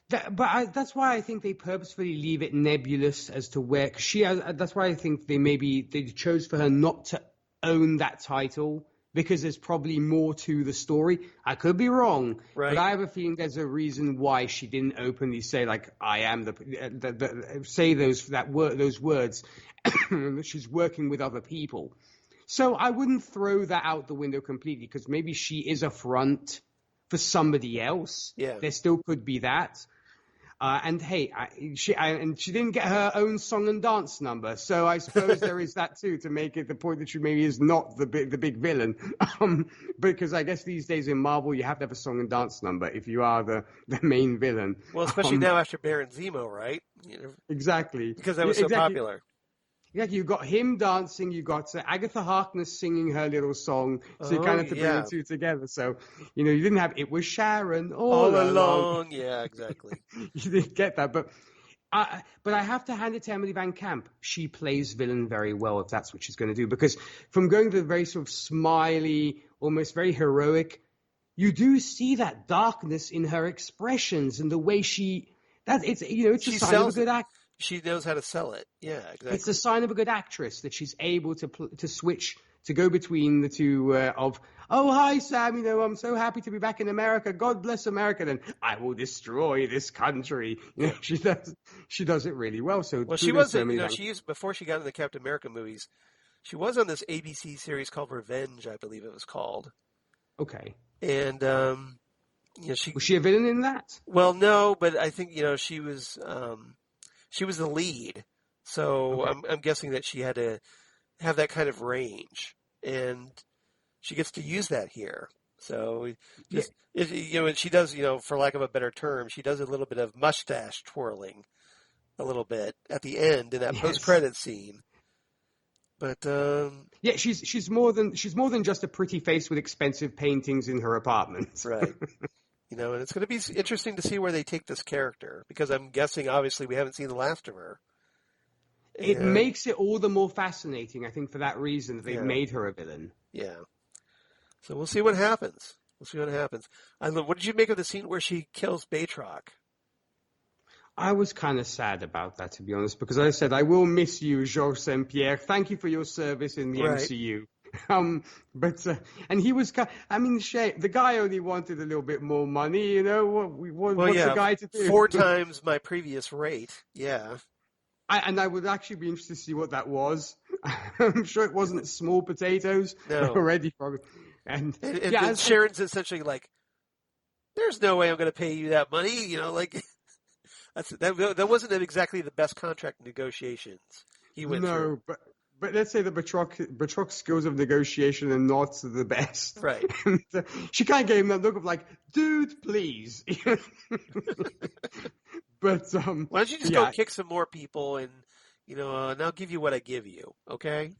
That's why I think they purposefully leave it nebulous as to where, cause that's why I think they chose for her not to own that title, because there's probably more to the story. I could be wrong, right. But I have a feeling there's a reason why she didn't openly say, like, I am say those words. She's working with other people. So I wouldn't throw that out the window completely, because maybe she is a front for somebody else. Yeah. There still could be that. And hey, she didn't get her own song and dance number, so I suppose there is that too, to make it the point that she maybe is not the big villain. Because I guess these days in Marvel you have to have a song and dance number if you are the main villain. Well, especially now after Baron Zemo, right? Exactly. Because that was so popular. Yeah, you got him dancing, you got Agatha Harkness singing her little song, so you kind of to bring the two together. So, you didn't have It Was Sharon all along. Yeah, exactly. You didn't get that, but I have to hand it to Emily VanCamp. She plays villain very well, if that's what she's going to do, because from going to the very sort of smiley, almost very heroic, you do see that darkness in her expressions and the way it's a sign of a good actor. She knows how to sell it. Yeah, exactly. It's a sign of a good actress that she's able to switch, to go between the two of, oh, hi, Sam, I'm so happy to be back in America. God bless America. And I will destroy this country. She does it really well. So she was, before she got into the Captain America movies, she was on this ABC series called Revenge, I believe it was called. Okay. And, was she a villain in that? Well, no, but I think, she was the lead, so okay. I'm guessing that she had to have that kind of range, and she gets to use that here. So, she does, for lack of a better term, she does a little bit of mustache twirling, a little bit at the end in that post-credit scene. But she's more than just a pretty face with expensive paintings in her apartment, right? And it's going to be interesting to see where they take this character, because I'm guessing, obviously, we haven't seen the last of her. It makes it all the more fascinating, I think, for that reason, that they've made her a villain. Yeah. So we'll see what happens. What did you make of the scene where she kills Batroc? I was kind of sad about that, to be honest, because I said, I will miss you, Georges St. Pierre. Thank you for your service in the MCU. And he was, the guy only wanted a little bit more money, what's the guy to do? 4 times my previous rate, yeah. I would actually be interested to see what that was. I'm sure it wasn't small potatoes. No. Already, probably. And Sharon's essentially like, there's no way I'm going to pay you that money, that wasn't exactly the best contract negotiations he went through. No, but let's say the Batroc's skills of negotiation are not the best. Right. And, she kind of gave him that look of like, dude, please. But why don't you just go kick some more people and and I'll give you what I give you, okay?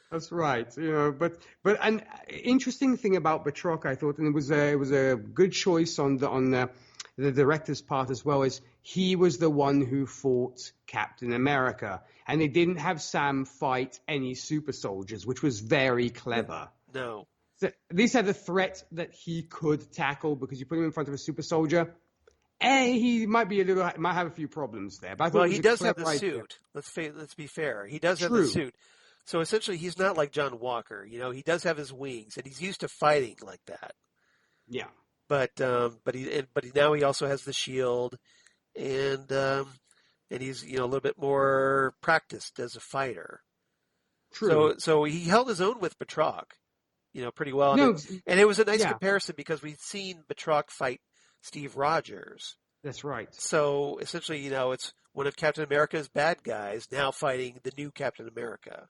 That's right. But an interesting thing about Batroc, I thought, and it was a good choice on the director's part as well, is he was the one who fought Captain America, and they didn't have Sam fight any super soldiers, which was very clever. No. So these are the threat that he could tackle, because you put him in front of a super soldier, and he might have a few problems there. But he does have the suit. Let's be fair. He does have the suit. So essentially, he's not like John Walker. He does have his wings, and he's used to fighting like that. Yeah. But now he also has the shield, and he's a little bit more practiced as a fighter. True. So he held his own with Batroc, pretty well. No, And it was a nice yeah, comparison because we'd seen Batroc fight Steve Rogers. that's right. So essentially, it's one of Captain America's bad guys now fighting the new Captain America.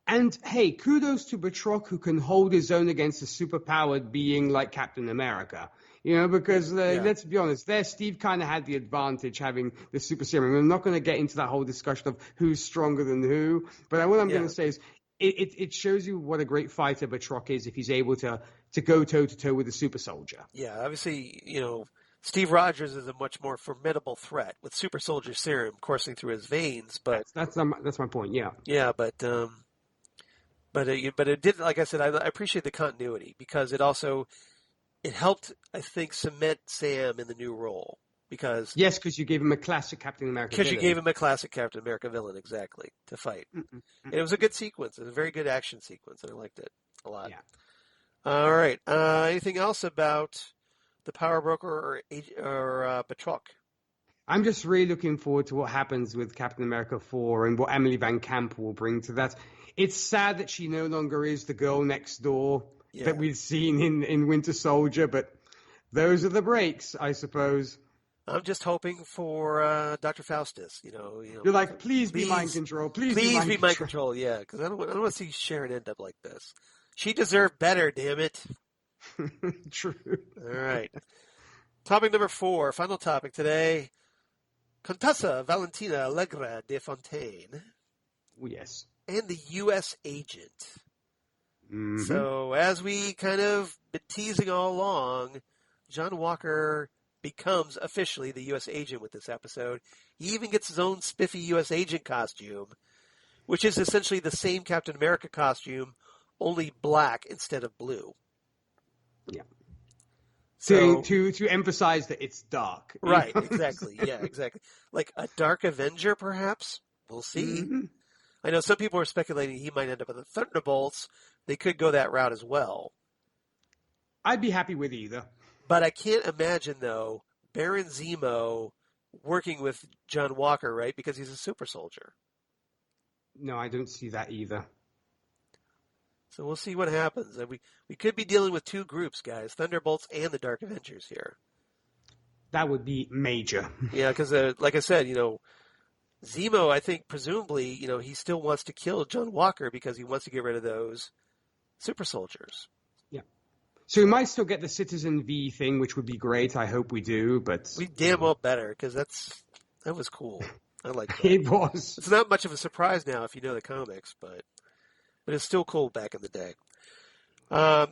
And hey, kudos to Batroc who can hold his own against a superpowered being like Captain America. Because let's be honest, there Steve kind of had the advantage having the super serum. I'm not going to get into that whole discussion of who's stronger than who, but what I'm going to say is it shows you what a great fighter Batroc is if he's able to go toe to toe with a super soldier. Yeah, obviously, Steve Rogers is a much more formidable threat with super soldier serum coursing through his veins. But that's my point. Yeah. Yeah, but it did, like I said, I appreciate the continuity because it helped, I think, cement Sam in the new role because you gave him a classic Captain America villain. You gave him a classic Captain America villain, exactly, to fight. And it was a good sequence. It was a very good action sequence, and I liked it a lot. Yeah. All right. Anything else about the Power Broker or Batroc? I'm just really looking forward to what happens with Captain America 4 and what Emily VanCamp will bring to that. It's sad that she no longer is the girl next door that we've seen in Winter Soldier, but those are the breaks, I suppose. I'm just hoping for Dr. Faustus. You're like, please be mind control. Please be mind control. Yeah, because I don't want to see Sharon end up like this. She deserved better, damn it. True. All right. Topic number 4, final topic today. Contessa Valentina Allegra de Fontaine. Oh, yes. And the U.S. agent. Mm-hmm. So, as we kind of been teasing all along, John Walker becomes officially the U.S. agent with this episode. He even gets his own spiffy U.S. agent costume, which is essentially the same Captain America costume, only black instead of blue. Yeah. So, to emphasize that it's dark. Right, exactly. Yeah, exactly. Like a Dark Avenger, perhaps? We'll see. Mm-hmm. I know some people are speculating he might end up with the Thunderbolts. They could go that route as well. I'd be happy with either. But I can't imagine, though, Baron Zemo working with John Walker, right? Because he's a super soldier. No, I don't see that either. So we'll see what happens. We could be dealing with two groups, guys. Thunderbolts and the Dark Avengers here. That would be major. Yeah, because like I said, Zemo, I think, presumably, he still wants to kill John Walker because he wants to get rid of those super soldiers. Yeah. So we might still get the Citizen V thing, which would be great. I hope we do, but... We damn well better, because that was cool. I like that. It was. It's not much of a surprise now if you know the comics, but it's still cool back in the day.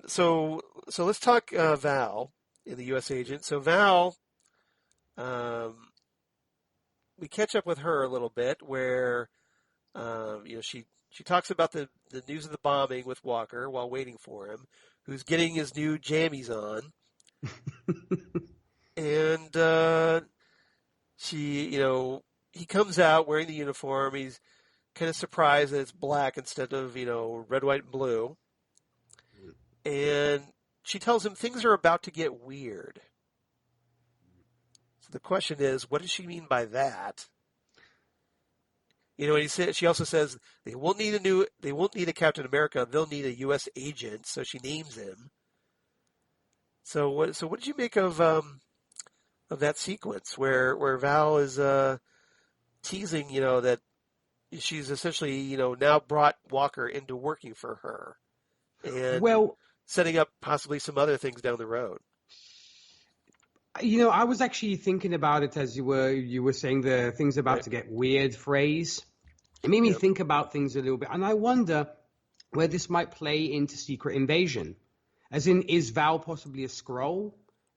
So let's talk Val in the U.S. agent. So Val... we catch up with her a little bit where, she talks about the news of the bombing with Walker while waiting for him, who's getting his new jammies on. And he comes out wearing the uniform. He's kind of surprised that it's black instead of, red, white, and blue. And she tells him things are about to get weird. The question is, what does she mean by that? And she also says they won't need a Captain America. They'll need a U.S. agent. So she names him. So what did you make of that sequence where Val is teasing, that she's essentially, now brought Walker into working for her, and setting up possibly some other things down the road. I was actually thinking about it as you were saying the things about to get weird phrase. It made me think about things a little bit, and I wonder where this might play into Secret Invasion. As in, is Val possibly a Skrull,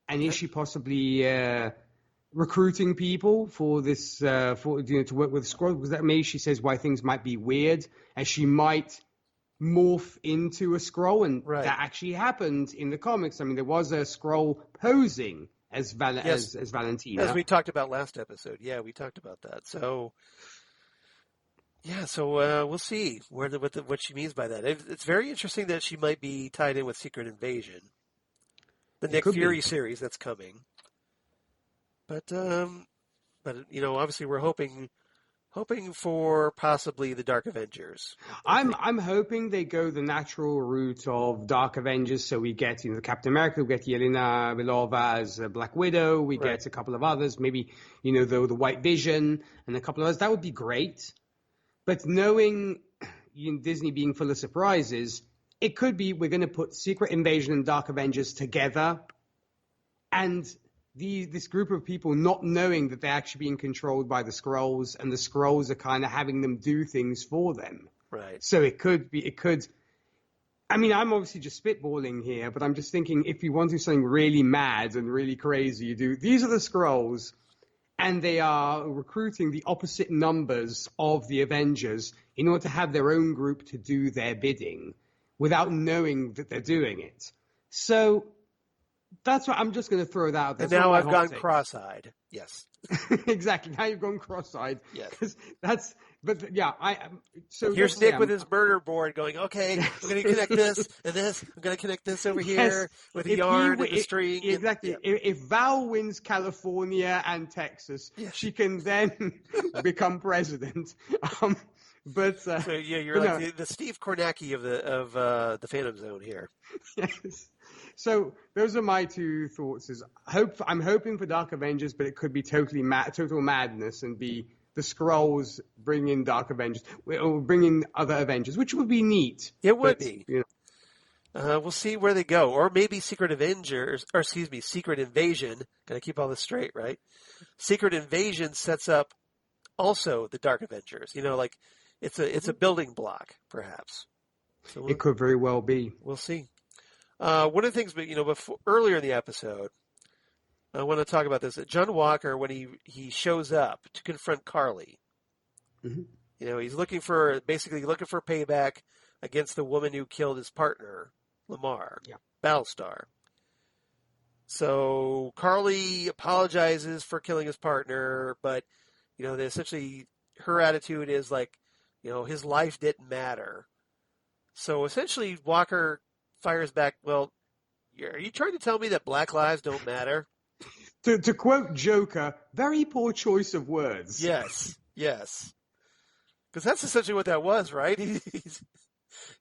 and is she possibly recruiting people for this to work with Skrull? Because that maybe she says why things might be weird, as she might morph into a Skrull, and that actually happened in the comics. I mean, there was a Skrull posing as Valentina. As we talked about last episode. Yeah, we talked about that. So, we'll see what she means by that. It's very interesting that she might be tied in with Secret Invasion, the Nick Fury series that's coming. But obviously we're hoping hoping for possibly the Dark Avengers. I'm hoping they go the natural route of Dark Avengers, so we get the Captain America, we get Yelena Belova as Black Widow, we get a couple of others, maybe the White Vision and a couple of others. That would be great. But knowing Disney being full of surprises, it could be we're going to put Secret Invasion and Dark Avengers together, and this group of people not knowing that they're actually being controlled by the Skrulls, and the Skrulls are kind of having them do things for them. Right. So it could. I mean, I'm obviously just spitballing here, but I'm just thinking if you want to do something really mad and really crazy, these are the Skrulls, and they are recruiting the opposite numbers of the Avengers in order to have their own group to do their bidding without knowing that they're doing it. So that's what I'm just going to throw that out there. And now I've gone cross-eyed. Yes. Exactly. Now you've gone cross-eyed. Yes. So here's Nick with his murder board going, okay, I'm going to connect this and this. I'm going to connect this over here with the yarn and the string. Exactly. If Val wins California and Texas, she can then become president. So you're like the Steve Kornacki of the Phantom Zone here. Yes. So those are my two thoughts. I'm hoping for Dark Avengers, but it could be total madness and be the Skrulls bring in Dark Avengers or bring in other Avengers, which would be neat. It would be. We'll see where they go, or maybe Secret Invasion. Got to keep all this straight, right? Secret Invasion sets up also the Dark Avengers. It's a building block, perhaps. So it could very well be. We'll see. One of the things, before earlier in the episode, I want to talk about this. John Walker, when he shows up to confront Carly, he's looking for payback against the woman who killed his partner, Lamar, Battlestar. So Carly apologizes for killing his partner, but essentially her attitude is like, his life didn't matter. So essentially, Walker fires back, well, are you trying to tell me that black lives don't matter? To quote Joker, very poor choice of words. Yes. Because that's essentially what that was, right?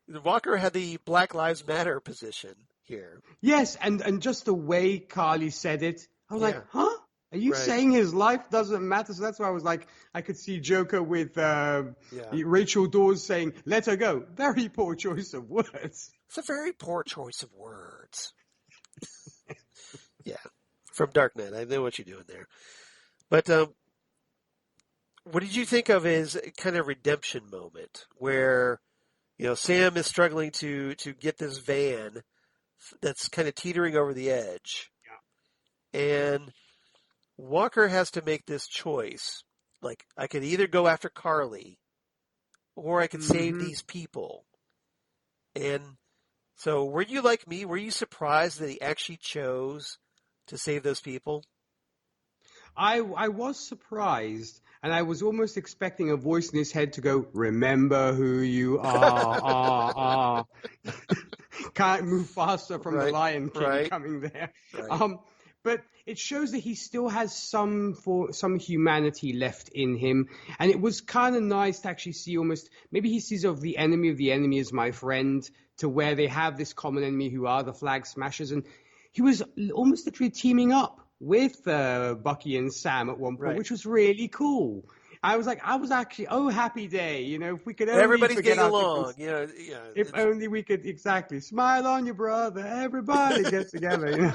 Walker had the Black Lives Matter position here. Yes, and just the way Carly said it, I was like, huh? Are you saying his life doesn't matter? So that's why I was like, I could see Joker with Rachel Dawes saying, let her go. Very poor choice of words. It's a very poor choice of words. Yeah. From Dark Knight. I know what you're doing there. But what did you think of his kind of redemption moment where, Sam is struggling to get this van that's kind of teetering over the edge. Yeah. And Walker has to make this choice. Like, I could either go after Carly or I could save these people. And so were you like me? Were you surprised that he actually chose to save those people? I was surprised, and I was almost expecting a voice in his head to go, remember who you are. Can't move faster from the Lion King coming there. Right. But it shows that he still has some humanity left in him. And it was kind of nice to actually see maybe he sees of the enemy as my friend, to where they have this common enemy who are the Flag Smashers. And he was almost literally teaming up with Bucky and Sam at one point, which was really cool. I was actually, happy day. If we could only everybody's getting along. If only we could, exactly. Smile on your brother. Everybody gets together,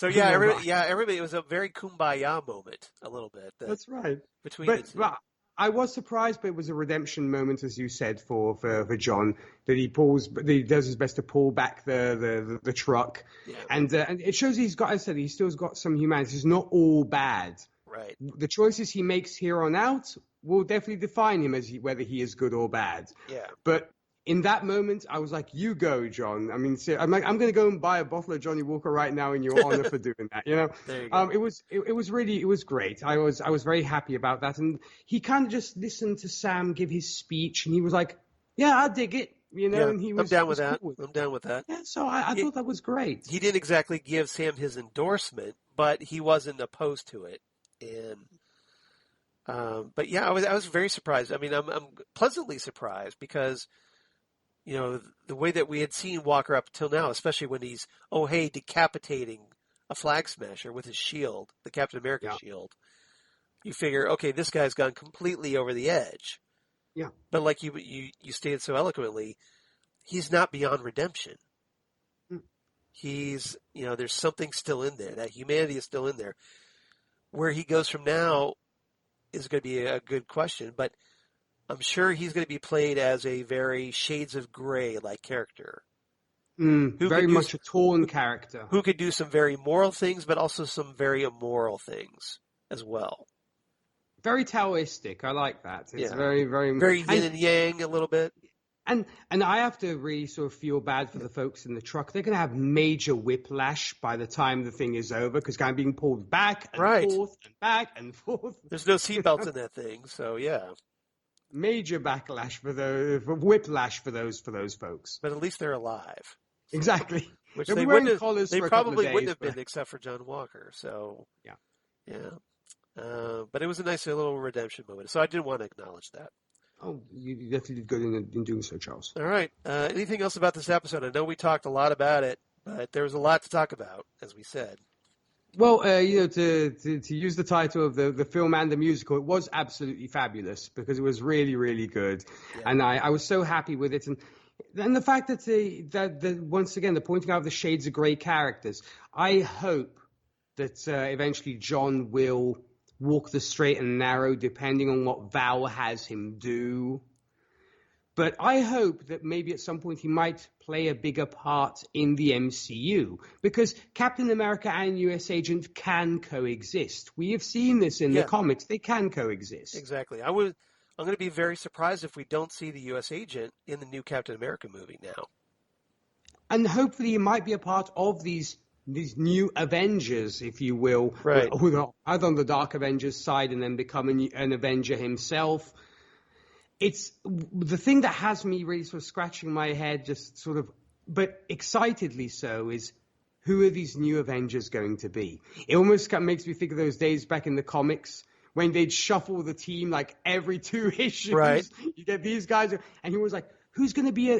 everybody, it was a very kumbaya moment, a little bit. That's right. Between the two. But I was surprised, but it was a redemption moment, as you said, for John, that he does his best to pull back the truck. Yeah. And it shows he's still got some humanity. He's not all bad. Right. The choices he makes here on out will definitely define him whether he is good or bad. Yeah. But in that moment, I was like, you go, John. I mean, I'm going to go and buy a bottle of Johnny Walker right now in your honor for doing that. There you go. It was great. I was very happy about that. And he kind of just listened to Sam give his speech, and he was like, yeah, I dig it. And he was, I'm down with that. Cool. I'm down with that. Yeah, so I thought that was great. He didn't exactly give Sam his endorsement, but he wasn't opposed to it. And But yeah, I was very surprised. I mean, I'm pleasantly surprised because, the way that we had seen Walker up until now, especially when he's, oh, hey, decapitating a flag smasher with his shield, the Captain America Yeah. shield, you figure, okay, this guy's gone completely over the edge. Yeah. But like you stated so eloquently, he's not beyond redemption. Mm. He's, there's something still in there. That humanity is still in there. Where he goes from now is going to be a good question, but I'm sure he's going to be played as a very Shades of Grey like character. Very much a torn character. Who could do some very moral things, but also some very immoral things as well. Very Taoistic. I like that. It's very, very... Very yin and yang a little bit. And I have to really sort of feel bad for the folks in the truck. They're going to have major whiplash by the time the thing is over because kind of being pulled back and forth and back and forth. There's no seatbelts in that thing, so yeah. Major backlash for whiplash for those folks. But at least they're alive. Exactly. Which they probably wouldn't have been except for John Walker. So yeah. But it was a nice little redemption moment. So I did want to acknowledge that. Oh, you definitely did good in doing so, Charles. All right. Anything else about this episode? I know we talked a lot about it, but there was a lot to talk about, as we said. Well, to use the title of the film and the musical, it was absolutely fabulous because it was really, really good. Yeah. And I was so happy with it. And the fact that once again, the pointing out of the Shades of Grey characters, I hope that eventually John will walk the straight and narrow depending on what Val has him do. But I hope that maybe at some point he might play a bigger part in the MCU because Captain America and US Agent can coexist. We have seen this in the comics. They can coexist. Exactly. I'm going to be very surprised if we don't see the US Agent in the new Captain America movie now. And hopefully he might be a part of these new Avengers, if you will. Right. Either on the Dark Avengers side and then become an Avenger himself. It's the thing that has me really sort of scratching my head, just sort of, but excitedly so, is who are these new Avengers going to be? It almost makes me think of those days back in the comics when they'd shuffle the team like every 2 issues. Right. You get these guys, and he was like, who's going to be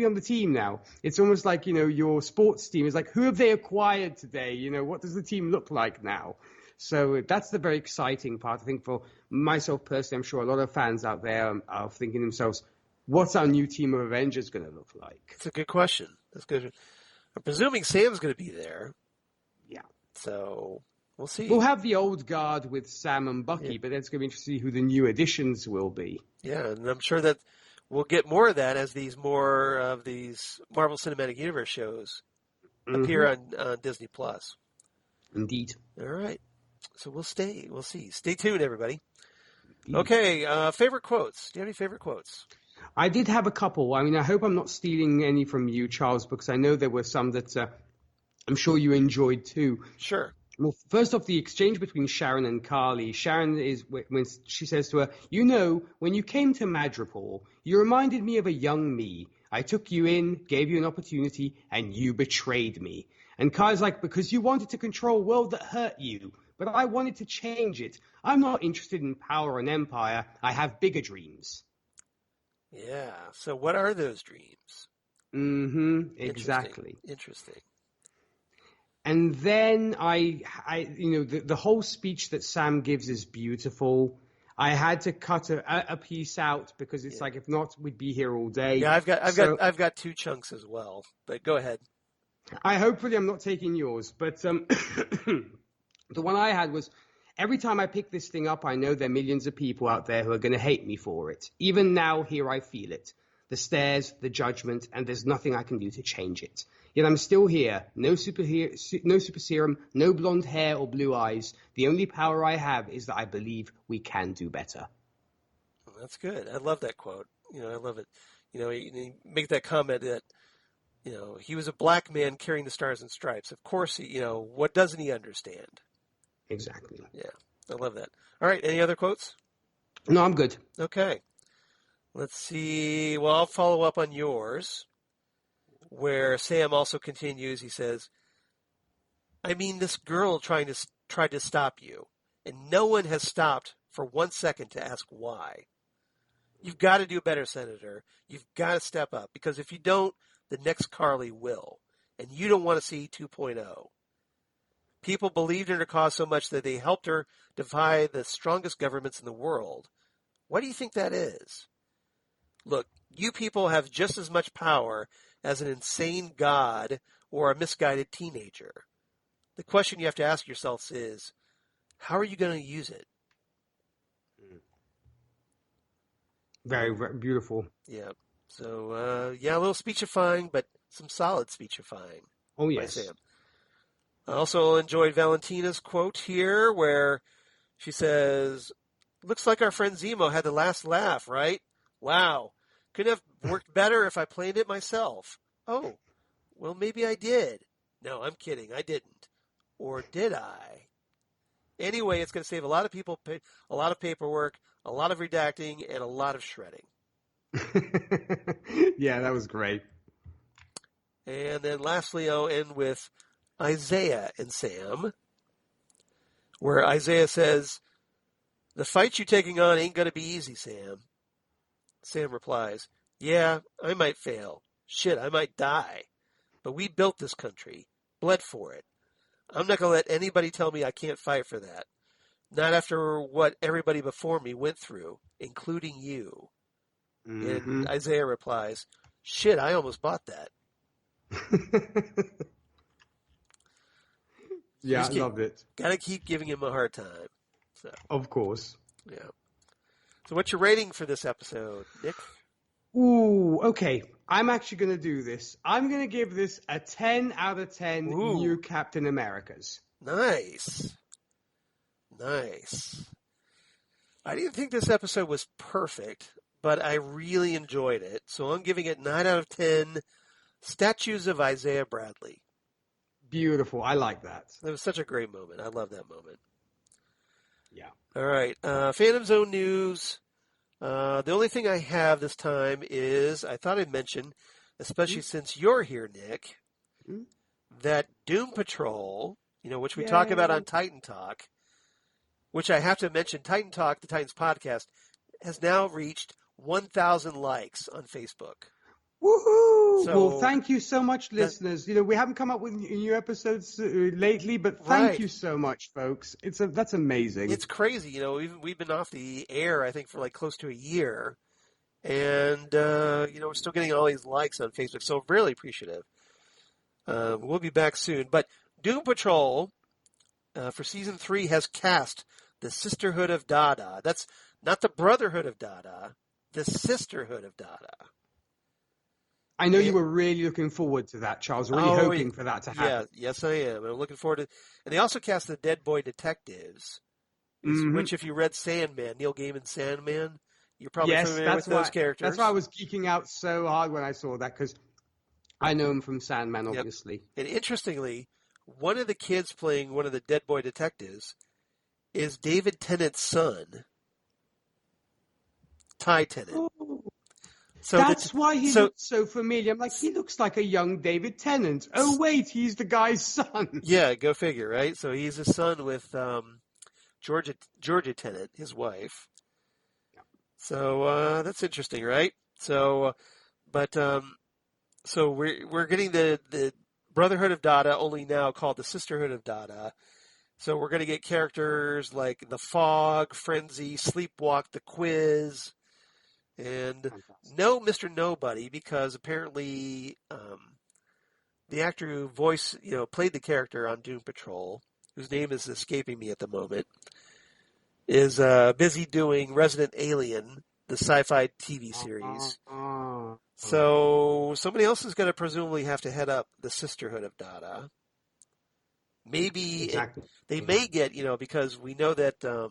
on the team now? It's almost like, your sports team is like, who have they acquired today? What does the team look like now? So that's the very exciting part. I think for myself personally, I'm sure a lot of fans out there are thinking to themselves, what's our new team of Avengers going to look like? It's a good question. That's good. I'm presuming Sam's going to be there. Yeah. So we'll see. We'll have the old guard with Sam and Bucky, but it's going to be interesting to see who the new additions will be. Yeah, and I'm sure that we'll get more of that as more of these Marvel Cinematic Universe shows appear on Disney Plus. Indeed. All right. So we'll see. Stay tuned, everybody. Okay, favorite quotes. Do you have any favorite quotes? I did have a couple. I mean, I hope I'm not stealing any from you, Charles, because I know there were some that I'm sure you enjoyed too. Sure. Well, first off, the exchange between Sharon and Carly. Sharon is when she says to her, when you came to Madripoor, you reminded me of a young me. I took you in, gave you an opportunity, and you betrayed me. And Carly's like, because you wanted to control a world that hurt you. But I wanted to change it. I'm not interested in power and empire. I have bigger dreams. Yeah. So what are those dreams? Exactly. Interesting. And then the whole speech that Sam gives is beautiful. I had to cut a piece out because it's like, if not, we'd be here all day. Yeah, I've got 2 chunks as well. But go ahead. Hopefully I'm not taking yours, but the one I had was, every time I pick this thing up, I know there are millions of people out there who are going to hate me for it. Even now, here I feel it. The stares, the judgment, and there's nothing I can do to change it. Yet I'm still here. No super serum, no blonde hair or blue eyes. The only power I have is that I believe we can do better. Well, that's good. I love that quote. I love it. You make that comment that, he was a black man carrying the stars and stripes. Of course, what doesn't he understand? Exactly. Yeah, I love that. All right, any other quotes? No, I'm good. Okay. Let's see. Well, I'll follow up on yours, where Sam also continues. He says, I mean, this girl tried to stop you, and no one has stopped for 1 second to ask why. You've got to do better, Senator. You've got to step up, because if you don't, the next Carly will. And you don't want to see 2.0. People believed in her cause so much that they helped her defy the strongest governments in the world. Why do you think that is? Look, you people have just as much power as an insane god or a misguided teenager. The question you have to ask yourselves is, how are you going to use it? Very, very beautiful. Yeah. So, a little speechifying, but some solid speechifying. Oh, by yes. Sam. I also enjoyed Valentina's quote here where she says, "Looks like our friend Zemo had the last laugh, right? Wow. Could have worked better if I planned it myself. Oh, well, maybe I did. No, I'm kidding. I didn't. Or did I? Anyway, it's going to save a lot of people, a lot of paperwork, a lot of redacting, and a lot of shredding." Yeah, that was great. And then lastly, I'll end with Isaiah and Sam, where Isaiah says, "The fight you taking on ain't going to be easy, Sam." Sam replies, "Yeah, I might fail. Shit, I might die. But we built this country, bled for it. I'm not going to let anybody tell me I can't fight for that. Not after what everybody before me went through, including you." Mm-hmm. And Isaiah replies, "Shit, I almost bought that." Yeah, I loved it. Got to keep giving him a hard time. So, of course. yeah. So what's your rating for this episode, Nick? Ooh, okay. I'm actually going to do this. I'm going to give this a 10 out of 10 new Captain Americas. Nice. Nice. I didn't think this episode was perfect, but I really enjoyed it. So I'm giving it 9 out of 10 statues of Isaiah Bradley. Beautiful. I like that. It was such a great moment. I love that moment. Yeah. All right. Phantom Zone news. The only thing I have this time is, I thought I'd mention, especially since you're here, Nick, that Doom Patrol, which we talk about on Titan Talk, which I have to mention, Titan Talk, the Titans podcast, has now reached 1,000 likes on Facebook. Woohoo! So, well, thank you so much, listeners. We haven't come up with new episodes lately, but thank you so much, folks. That's amazing. It's crazy. We've been off the air, I think, for like close to a year, and we're still getting all these likes on Facebook. So really appreciative. We'll be back soon. But Doom Patrol for season 3 has cast the Sisterhood of Dada. That's not the Brotherhood of Dada, the Sisterhood of Dada. I know you were really looking forward to that, Charles. Really hoping for that to happen. Yeah, yes, I am. I'm looking forward to it. And they also cast the Dead Boy Detectives, which, if you read Sandman, Neil Gaiman's Sandman, you're probably familiar with those characters. That's why I was geeking out so hard when I saw that, because I know him from Sandman, obviously. Yep. And interestingly, one of the kids playing one of the Dead Boy Detectives is David Tennant's son, Ty Tennant. Oh. So that's why he looks so familiar. I'm like, he looks like a young David Tennant. Oh, wait, he's the guy's son. Yeah, go figure, right? So he's a son with Georgia Tennant, his wife. Yeah. So that's interesting, right? So, so we're getting the Brotherhood of Dada, only now called the Sisterhood of Dada. So we're going to get characters like the Fog, Frenzy, Sleepwalk, the Quiz. And no Mr. Nobody, because apparently the actor who played the character on Doom Patrol, whose name is escaping me at the moment, is busy doing Resident Alien, the sci-fi TV series. So somebody else is going to presumably have to head up the Sisterhood of Dada. Maybe they may get, because we know that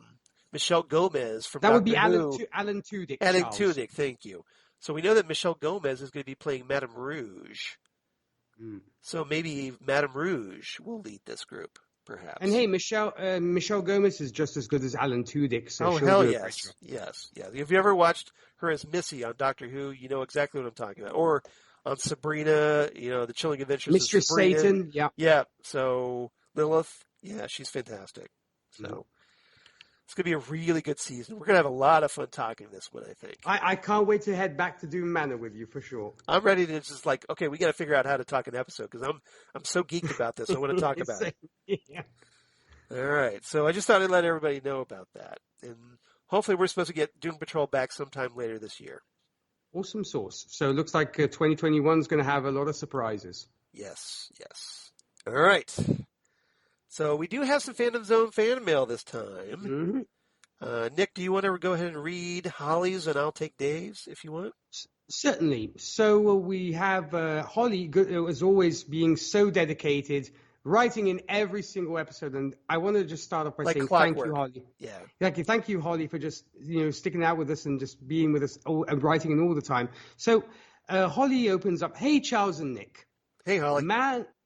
Michelle Gomez from That would be Doctor Who. Alan Tudyk. Alan Tudyk, thank you. So we know that Michelle Gomez is going to be playing Madame Rouge. So maybe Madame Rouge will lead this group, perhaps. And hey, Michelle Gomez is just as good as Alan Tudyk. So hell yes. Yes. Yeah. If you ever watched her as Missy on Doctor Who, you know exactly what I'm talking about. Or on Sabrina, the Chilling Adventures Mistress of Sabrina. Satan, yeah. Yeah. So Lilith, she's fantastic. It's going to be a really good season. We're going to have a lot of fun talking this one, I think. I can't wait to head back to Doom Manor with you for sure. I'm ready to just like, okay, we got to figure out how to talk an episode because I'm so geeked about this. I want to talk about it. Yeah. All right. So I just thought I'd let everybody know about that. And hopefully we're supposed to get Doom Patrol back sometime later this year. Awesome sauce. So it looks like 2021 is going to have a lot of surprises. Yes. All right. So we do have some Fandom Zone fan mail this time. Mm-hmm. Nick, do you want to go ahead and read Holly's and I'll take Dave's if you want? Certainly. So we have Holly, as always, being so dedicated, writing in every single episode. And I want to just start off by saying thank you, Holly. Yeah. Thank you, Holly, for just sticking out with us and just being with us and writing in all the time. So Holly opens up, "Hey, Charles and Nick." Hey, Holly.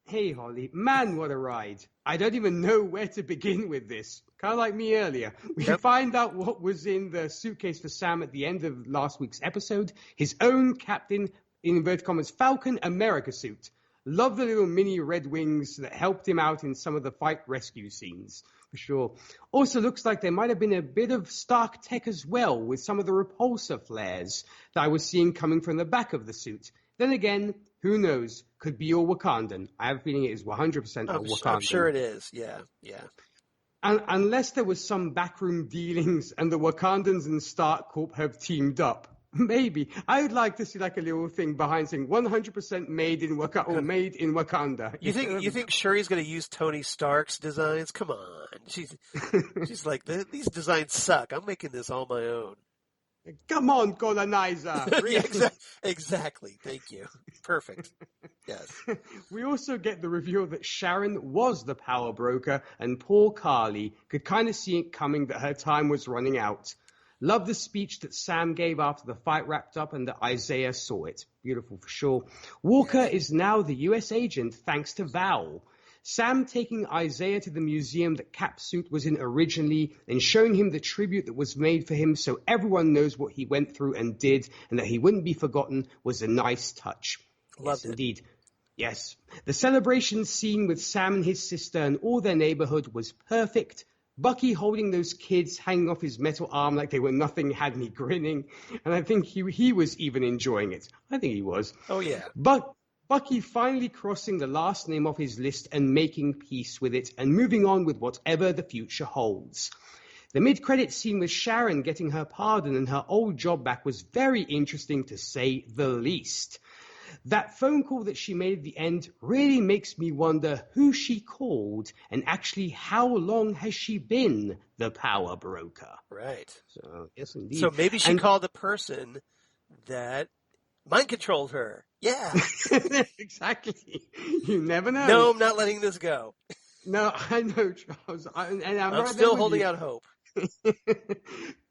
Hey, Holly. Man, what a ride. I don't even know where to begin with this. Kind of like me earlier. We find out what was in the suitcase for Sam at the end of last week's episode. His own Captain, in inverted commas, Falcon America suit. Love the little mini Red Wings that helped him out in some of the fight rescue scenes, for sure. Also looks like there might have been a bit of Stark tech as well, with some of the repulsor flares that I was seeing coming from the back of the suit. Then again, who knows? Could be all Wakandan. I have a feeling it is 100% all Wakandan. I'm sure it is. Yeah. And unless there was some backroom dealings and the Wakandans and Stark Corp have teamed up, maybe. I would like to see like a little thing behind saying 100% made in Wakanda. You think Shuri's going to use Tony Stark's designs? Come on. She's like, these designs suck. I'm making this all my own. Come on, colonizer. Yeah, exactly. Thank you. Perfect. Yes. We also get the reveal that Sharon was the power broker and poor Carly could kind of see it coming that her time was running out. Love the speech that Sam gave after the fight wrapped up and that Isaiah saw it. Beautiful for sure. Walker is now the US agent thanks to Val. Sam taking Isaiah to the museum that Cap's suit was in originally and showing him the tribute that was made for him so everyone knows what he went through and did and that he wouldn't be forgotten was a nice touch. Loved it. Indeed. Yes. The celebration scene with Sam and his sister and all their neighborhood was perfect. Bucky holding those kids hanging off his metal arm like they were nothing had me grinning. And I think he was even enjoying it. I think he was. Oh, yeah. Bucky finally crossing the last name off his list and making peace with it and moving on with whatever the future holds. The mid-credit scene with Sharon getting her pardon and her old job back was very interesting to say the least. That phone call that she made at the end really makes me wonder who she called and actually how long has she been the power broker. Right. So, yes, indeed. So maybe she called the person that mind controlled her. Yeah. Exactly. You never know. No, I'm not letting this go. No, I know, Charles. I'm right still holding out hope.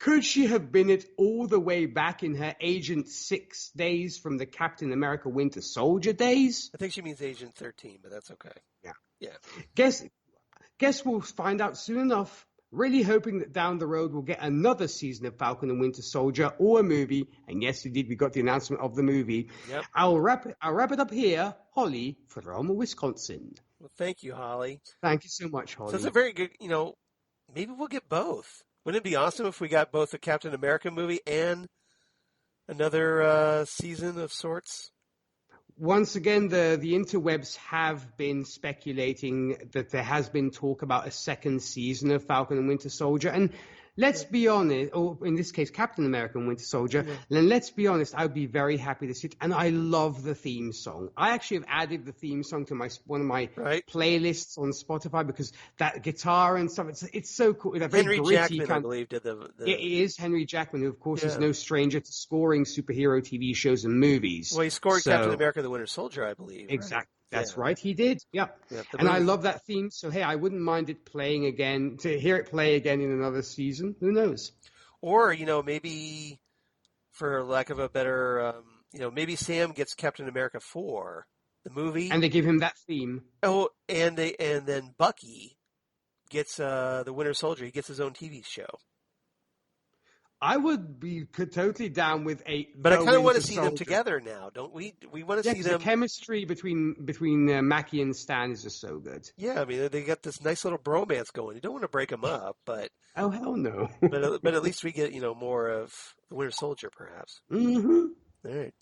Could she have been it all the way back in her Agent 6 days from the Captain America Winter Soldier days? I think she means Agent 13, but that's okay. Yeah. Guess we'll find out soon enough. Really hoping that down the road we'll get another season of Falcon and Winter Soldier or a movie. And yes, indeed, we got the announcement of the movie. Yep. I'll wrap it up here. Holly from Wisconsin. Well, thank you, Holly. Thank you so much, Holly. So it's a very good, maybe we'll get both. Wouldn't it be awesome if we got both a Captain America movie and another season of sorts? Once again, the interwebs have been speculating that there has been talk about a second season of Falcon and Winter Soldier. And let's be honest, or in this case, Captain America and Winter Soldier. Yeah. And let's be honest, I'd be very happy to see it. And I love the theme song. I actually have added the theme song to one of my playlists on Spotify because that guitar and stuff, it's so cool. Henry Jackman, I believe, did the... It is Henry Jackman, who, of course, is no stranger to scoring superhero TV shows and movies. Well, he scored Captain America the Winter Soldier, I believe. Exactly. Right? That's right, he did. Yeah. And I love that theme. So, hey, I wouldn't mind it playing again, to hear it play again in another season. Who knows? Or, maybe, for lack of a better, maybe Sam gets Captain America 4, the movie. And they give him that theme. Oh, and then Bucky gets the Winter Soldier. He gets his own TV show. I would be totally down with a But I The kind of want Winter to see them Soldier. together now, don't we? We want to Yeah, see because the them. chemistry between Mackie and Stan is just so good. Yeah, I mean, they got this nice little bromance going. You don't want to break them up, but Oh, hell no. but at least we get more of the Winter Soldier, perhaps. Hmm. All right.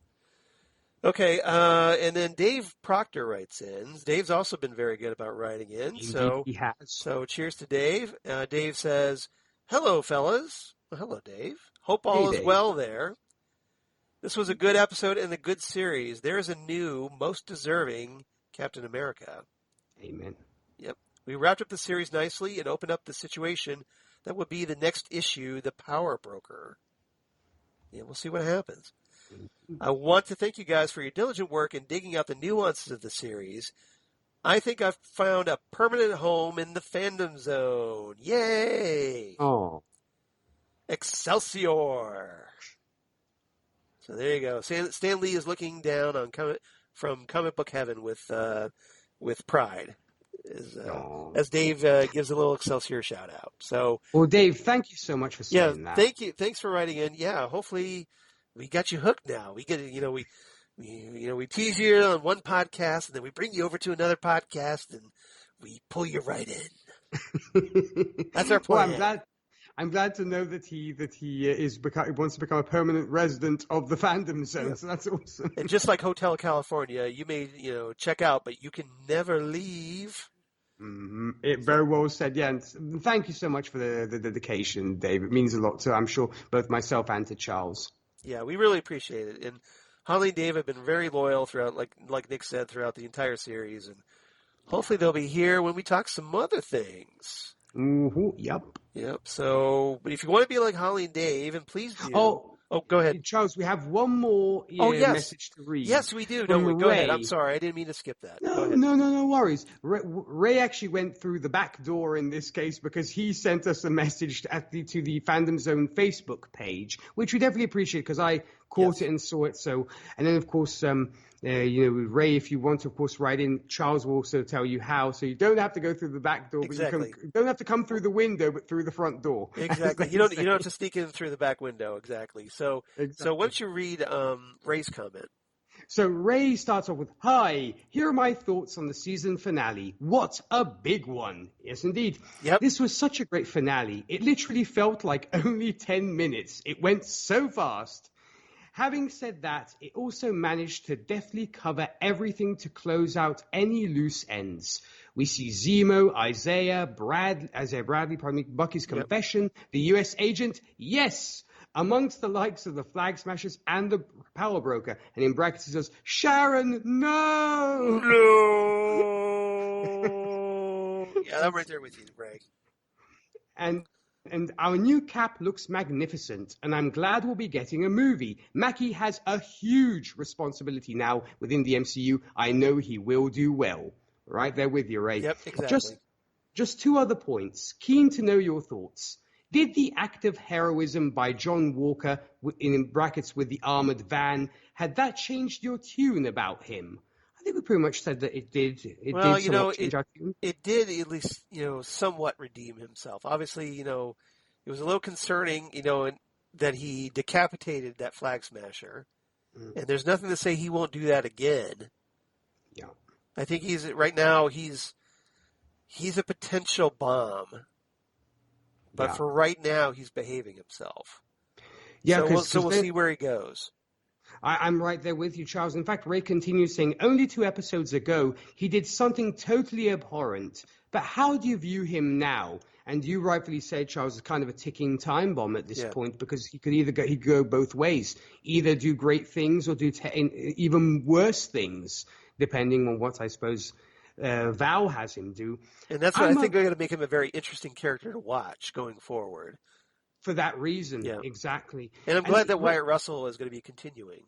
Okay, and then Dave Proctor writes in. Dave's also been very good about writing in, Indeed, he has. so cheers to Dave. Dave says, "Hello, fellas." Well, hello, Dave. Hope Hey, all is Dave. well there. This was a good episode and a good series. There is a new, most deserving Captain America. Amen. Yep. We wrapped up the series nicely and opened up the situation that would be the next issue, the Power Broker. Yeah, we'll see what happens. I want to thank you guys for your diligent work in digging out the nuances of the series. I think I've found a permanent home in the fandom zone. Yay! Oh. Excelsior! So there you go. Stan Lee is looking down on from comic book heaven with pride, as Dave gives a little Excelsior shout out. So, well, Dave, thank you so much for saying that. Thank you. Thanks for writing in. Yeah, hopefully we got you hooked now. We get we tease you on one podcast and then we bring you over to another podcast and we pull you right in. That's our plan. Well, I'm glad to know that he wants to become a permanent resident of the fandom zone. Yeah. So that's awesome. And just like Hotel California, you may check out, but you can never leave. Mm-hmm. Very well said. Yeah, and thank you so much for the dedication, Dave. It means a lot to, I'm sure, both myself and to Charles. Yeah, we really appreciate it. And Holly and Dave have been very loyal throughout, like Nick said, throughout the entire series. And hopefully they'll be here when we talk some other things. Mm-hmm. Yep. So, but if you want to be like Holly and Dave, and please do. Oh, go ahead. Charles, we have one more message to read. Yes, we do. Go ahead. I'm sorry. I didn't mean to skip that. No worries. Ray actually went through the back door in this case because he sent us a message to the Fandom Zone Facebook page, which we definitely appreciate because I caught it and saw it. So, and then of course, Ray, if you want to, of course, write in, Charles will also tell you how. So you don't have to go through the back door. Exactly. But you don't have to come through the window, but through the front door. Exactly. You don't have to sneak in through the back window. Exactly. So why don't you read Ray's comment? So Ray starts off with, "Hi, here are my thoughts on the season finale. What a big one." Yes, indeed. Yep. This was such a great finale. It literally felt like only 10 minutes. It went so fast. Having said that, it also managed to deftly cover everything to close out any loose ends. We see Zemo, Isaiah Bradley, Bucky's confession, the US agent, yes, amongst the likes of the Flag Smashers and the Power Broker. And in brackets it says, Sharon, no! No! Yeah, I'm right there with you, Ray. And our new Cap looks magnificent, and I'm glad we'll be getting a movie. Mackie has a huge responsibility now within the MCU. I know he will do well. Right there with you, Ray. Yep, exactly. Just two other points. Keen to know your thoughts. Did the act of heroism by John Walker, in brackets with the armored van, had that changed your tune about him? I think we pretty much said that it did. It did at least, somewhat redeem himself. Obviously, it was a little concerning, that he decapitated that Flag Smasher. Mm. And there's nothing to say he won't do that again. Yeah. I think he's a potential bomb. But for right now, he's behaving himself. Yeah, so we'll see where he goes. I'm right there with you, Charles. In fact, Ray continues saying, only 2 episodes ago, he did something totally abhorrent. But how do you view him now? And you rightfully said, Charles, is kind of a ticking time bomb at this point because he could go both ways. Either do great things or do even worse things, depending on what, I suppose, Val has him do. And that's what I think they're going to make him a very interesting character to watch going forward. For that reason, exactly. And I'm glad that Wyatt Russell is going to be continuing.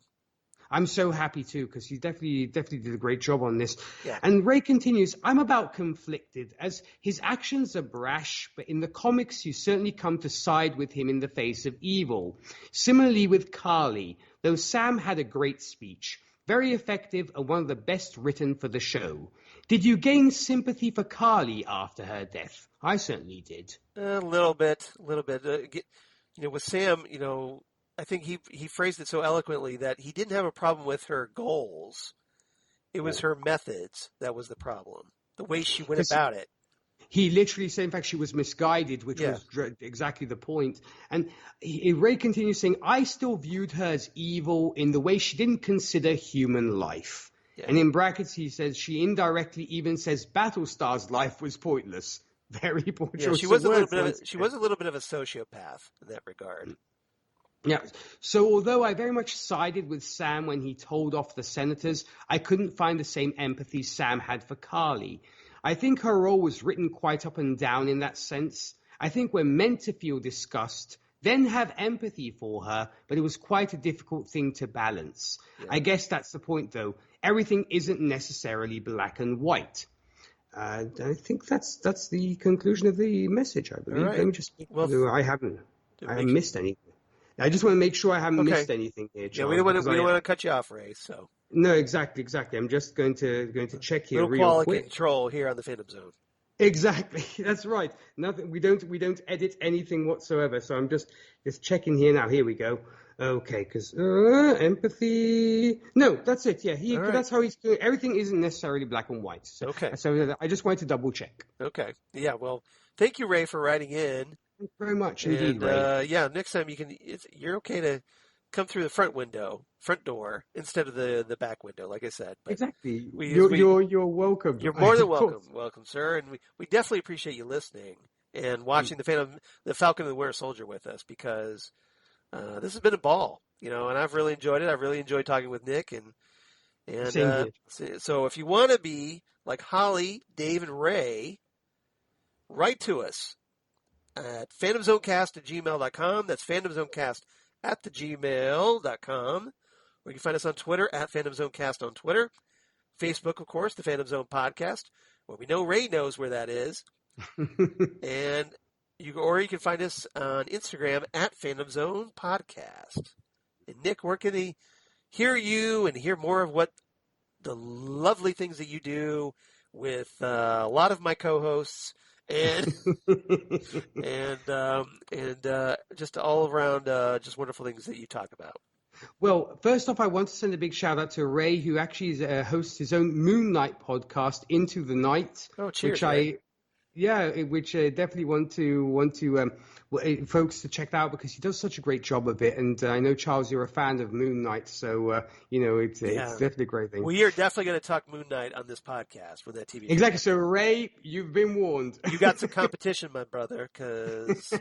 I'm so happy too, because he definitely did a great job on this. Yeah. And Ray continues, I'm about conflicted, as his actions are brash, but in the comics you certainly come to side with him in the face of evil. Similarly with Carly, though Sam had a great speech, very effective and one of the best written for the show. Did you gain sympathy for Carly after her death? I certainly did. A little bit. with Sam, I think he phrased it so eloquently that he didn't have a problem with her goals. It was her methods that was the problem, the way she went about it. He literally said, in fact, she was misguided, which was exactly the point. And Ray continues saying, I still viewed her as evil in the way she didn't consider human life. Yeah. And in brackets, he says, she indirectly even says Battlestar's life was pointless. Very poor choice. She was a little bit of a sociopath in that regard. Yeah. So although I very much sided with Sam when he told off the senators, I couldn't find the same empathy Sam had for Carly. I think her role was written quite up and down in that sense. I think we're meant to feel disgust, then have empathy for her, but it was quite a difficult thing to balance. Yeah. I guess that's the point, though. Everything isn't necessarily black and white. I think that's the conclusion of the message, I believe. Right. Let me just I haven't missed anything. I just want to make sure I haven't missed anything here, Charles. Yeah, we don't want to cut you off, Ray. So. No, exactly. I'm just going to check here real quality quick. Control here on the Phantom Zone. Exactly, that's right. Nothing. We don't edit anything whatsoever. So I'm just checking here now. Here we go. Okay, because empathy. No, that's it. Yeah, right. That's how he's doing. Everything isn't necessarily black and white. So, okay. So I just wanted to double check. Okay. Yeah. Well, thank you, Ray, for writing in. Thank you very much indeed, Ray. Next time you're okay to come through the front door instead of the back window, like I said. But exactly. You're welcome. You're more than welcome. Welcome, sir. And we definitely appreciate you listening and watching the Falcon and the Winter Soldier with us, because this has been a ball, and I've really enjoyed it. I've really enjoyed talking with Nick and so if you want to be like Holly, Dave, and Ray, write to us at phantomzonecast@gmail.com. That's phantomzonecast@gmail.com. Or you can find us on Twitter at phantomzonecast on Twitter. Facebook, of course, the Phantom Zone Podcast. Well, we know Ray knows where that is. And you can find us on Instagram at Phantom Zone Podcast. And Nick, where can they hear you and hear more of what the lovely things that you do with a lot of my co-hosts and just all around just wonderful things that you talk about? Well, first off, I want to send a big shout out to Ray, who actually hosts his own Moon Knight podcast, Into the Night. Oh, cheers! Which I definitely want to folks to check out, because he does such a great job of it. And I know, Charles, you're a fan of Moon Knight, so it's definitely a great thing. We are definitely going to talk Moon Knight on this podcast for that TV show. Exactly. So, Ray, you've been warned. You got some competition, my brother, because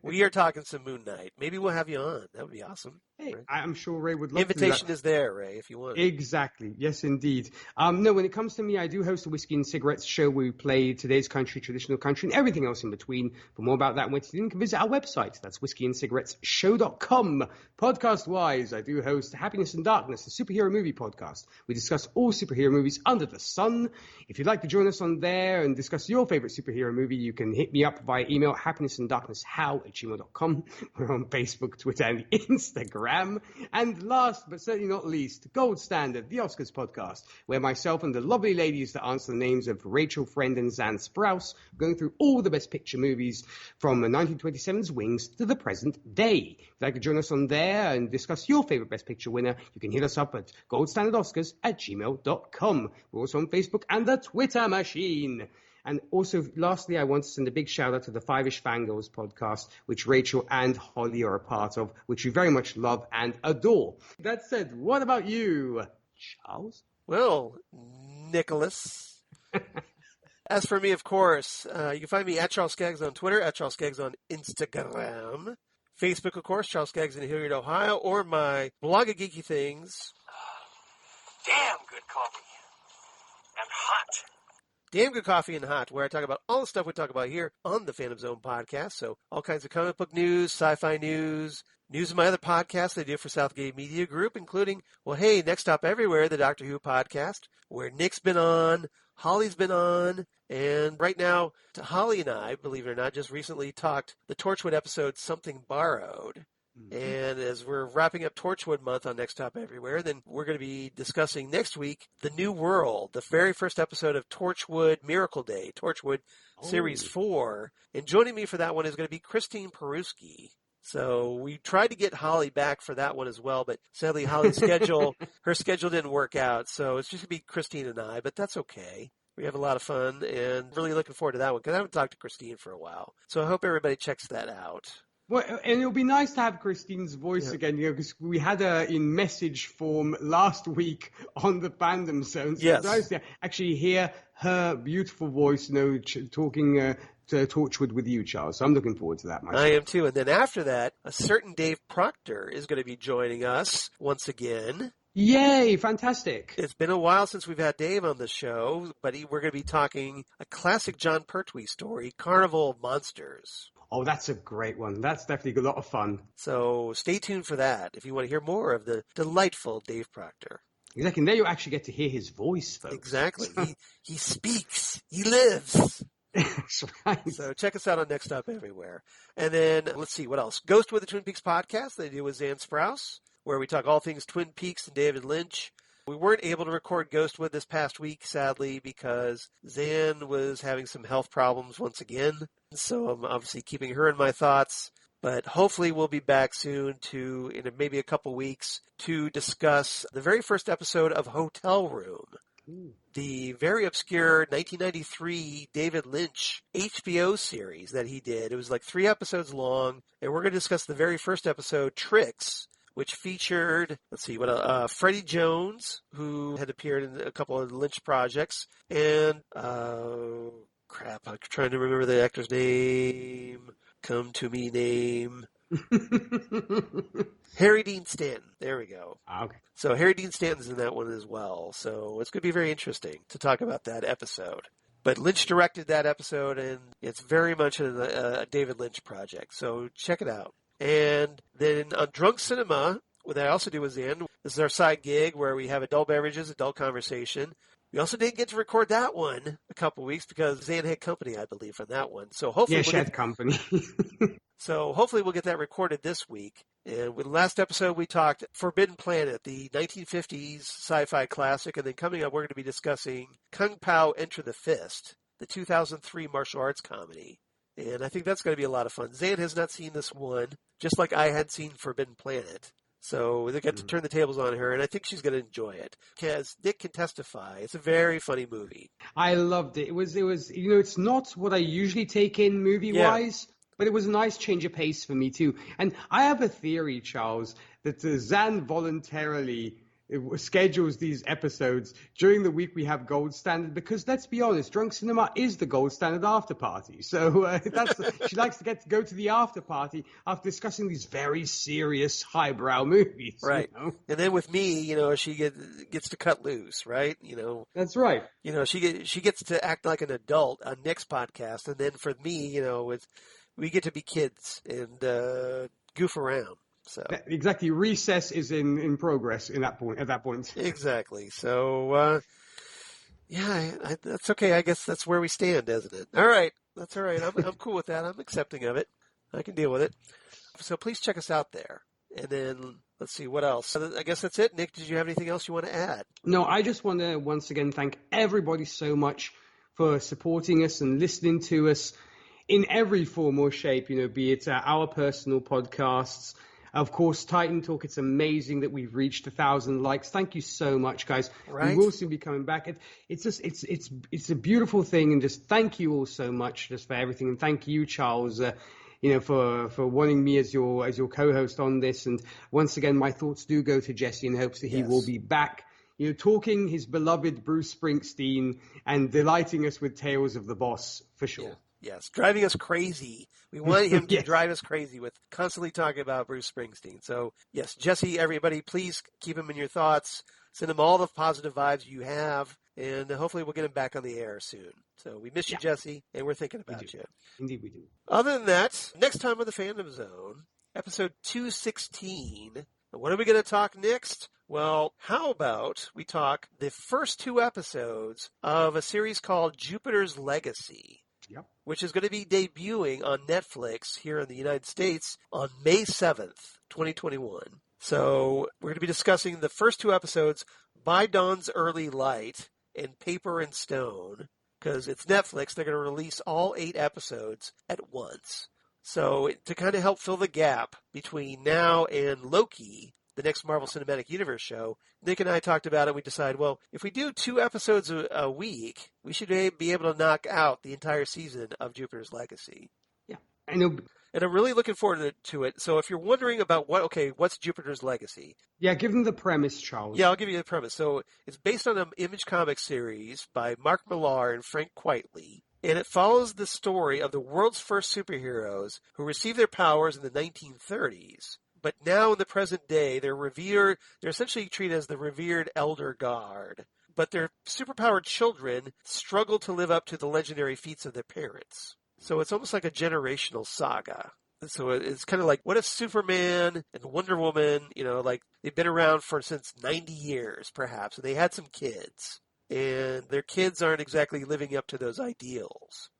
we are talking some Moon Knight. Maybe we'll have you on. That would be awesome. Hey, right? I'm sure Ray would love to do that. Invitation is there, Ray, if you want. Exactly. Yes, indeed. No, when it comes to me, I do host a Whiskey and Cigarettes show where we play today's country, traditional country, and everything else in between. For more about that, you can visit our website. That's whiskeyandcigarettesshow.com. Podcast-wise, I do host Happiness and Darkness, a superhero movie podcast. We discuss all superhero movies under the sun. If you'd like to join us on there and discuss your favorite superhero movie, you can hit me up via email, happinessanddarknesshow@gmail.com. We're on Facebook, Twitter, and Instagram. And last but certainly not least, Gold Standard, the Oscars podcast, where myself and the lovely ladies that answer the names of Rachel Friend and Zan Sprouse are going through all the Best Picture movies from 1927's Wings to the present day. If you'd like to join us on there and discuss your favorite Best Picture winner, you can hit us up at goldstandardoscars@gmail.com. We're also on Facebook and the Twitter machine. And also, lastly, I want to send a big shout out to the Five-ish Fangirls podcast, which Rachel and Holly are a part of, which we very much love and adore. That said, what about you, Charles? Well, Nicholas. As for me, of course, you can find me at Charles Skaggs on Twitter, at Charles Skaggs on Instagram. Facebook, of course, Charles Skaggs in Hilliard, Ohio, or my blog of geeky things. Damn good coffee. And hot. Damn Good Coffee and Hot, where I talk about all the stuff we talk about here on the Phantom Zone podcast. So all kinds of comic book news, sci-fi news of my other podcasts I do for Southgate Media Group, including, Next Stop Everywhere, the Doctor Who podcast, where Nick's been on, Holly's been on, and right now, Holly and I, believe it or not, just recently talked the Torchwood episode, Something Borrowed. And as we're wrapping up Torchwood month on Next Stop Everywhere, then we're going to be discussing next week The New World, the very first episode of Torchwood Miracle Day, Torchwood Series 4. And joining me for that one is going to be Christine Peruski. So we tried to get Holly back for that one as well, but sadly Holly's her schedule didn't work out. So it's just going to be Christine and I, but that's okay. We have a lot of fun and really looking forward to that one because I haven't talked to Christine for a while. So I hope everybody checks that out. Well, and it'll be nice to have Christine's voice again, because we had her in message form last week on the Fandom Zone. So it's nice to actually hear her beautiful voice, talking to Torchwood with you, Charles. So I'm looking forward to that myself. I am too. And then after that, a certain Dave Proctor is going to be joining us once again. Yay, fantastic. It's been a while since we've had Dave on the show, but we're going to be talking a classic John Pertwee story, Carnival of Monsters. Oh, that's a great one. That's definitely a lot of fun. So stay tuned for that if you want to hear more of the delightful Dave Proctor. Exactly. And there you actually get to hear his voice, folks. Exactly. He speaks. He lives. That's right. So check us out on Next Up Everywhere. And then, let's see, what else? Ghost with the Twin Peaks podcast they do with Zan Sprouse, where we talk all things Twin Peaks and David Lynch. We weren't able to record Ghostwood this past week, sadly, because Zan was having some health problems once again. So I'm obviously keeping her in my thoughts. But hopefully we'll be back soon in maybe a couple weeks to discuss the very first episode of Hotel Room. Ooh. The very obscure 1993 David Lynch HBO series that he did. It was like 3 episodes long. And we're going to discuss the very first episode, Tricks, which featured, Freddie Jones, who had appeared in a couple of Lynch projects, and, I'm trying to remember the actor's name. Come to me, name. Harry Dean Stanton. There we go. Okay. So Harry Dean Stanton's in that one as well. So it's going to be very interesting to talk about that episode. But Lynch directed that episode, and it's very much a David Lynch project. So check it out. And then on Drunk Cinema, what I also do with Zan, this is our side gig where we have adult beverages, adult conversation. We also didn't get to record that one a couple of weeks because Zan had company, I believe, on that one. So hopefully she had company. So hopefully we'll get that recorded this week. And with the last episode, we talked Forbidden Planet, the 1950s sci-fi classic. And then coming up, we're going to be discussing Kung Pao Enter the Fist, the 2003 martial arts comedy. And I think that's going to be a lot of fun. Zan has not seen this one, just like I had seen Forbidden Planet. So they got to turn the tables on her, and I think she's going to enjoy it. Because Nick can testify, it's a very funny movie. I loved it. It was. It's not what I usually take in movie-wise, but it was a nice change of pace for me, too. And I have a theory, Charles, that Zan voluntarily schedules these episodes during the week we have Gold Standard, because let's be honest, Drunk Cinema is the Gold Standard after party. So she likes to go to the after party after discussing these very serious highbrow movies. Right. And then with me, she gets to cut loose, right? That's right. She gets to act like an adult on Nick's podcast, and then for me, we get to be kids and goof around. So exactly, recess is in progress at that point. Exactly. So that's okay. I guess that's where we stand, isn't it? All right, that's all right. I'm cool with that. I'm accepting of it. I can deal with it. So please check us out there. And then let's see what else. I guess that's it. Nick, did you have anything else you want to add? No, I just want to once again thank everybody so much for supporting us and listening to us in every form or shape. Be it our personal podcasts. Of course, Titan Talk, it's amazing that we've reached 1,000 likes. Thank you so much, guys. Right. We will soon be coming back. It's a beautiful thing, and just thank you all so much just for everything. And thank you, Charles, for wanting me as your co-host on this. And once again, my thoughts do go to Jesse in hopes that he will be back, talking his beloved Bruce Springsteen and delighting us with tales of the boss, for sure. Yeah. Yes, driving us crazy. We want him to drive us crazy with constantly talking about Bruce Springsteen. So, yes, Jesse, everybody, please keep him in your thoughts. Send him all the positive vibes you have, and hopefully we'll get him back on the air soon. So we miss you, Jesse, and we're thinking about you. Indeed we do. Other than that, next time on the Fandom Zone, episode 216, what are we going to talk next? Well, how about we talk the first 2 episodes of a series called Jupiter's Legacy. Yep. Which is going to be debuting on Netflix here in the United States on May 7th, 2021. So we're going to be discussing the first 2 episodes, By Dawn's Early Light and Paper and Stone, because it's Netflix. They're going to release all 8 episodes at once. So to kind of help fill the gap between now and Loki, the next Marvel Cinematic Universe show, Nick and I talked about it. We decided, well, if we do 2 episodes a week, we should be able to knock out the entire season of Jupiter's Legacy. Yeah, and I'm really looking forward to it. So if you're wondering about what's Jupiter's Legacy? Yeah, give them the premise, Charles. Yeah, I'll give you the premise. So it's based on an Image Comics series by Mark Millar and Frank Quitely. And it follows the story of the world's first superheroes who received their powers in the 1930s. But now in the present day, they're essentially treated as the revered Elder Guard. But their superpowered children struggle to live up to the legendary feats of their parents. So it's almost like a generational saga. So it's kind of like, what if Superman and Wonder Woman, they've been around since 90 years, perhaps, and they had some kids. And their kids aren't exactly living up to those ideals.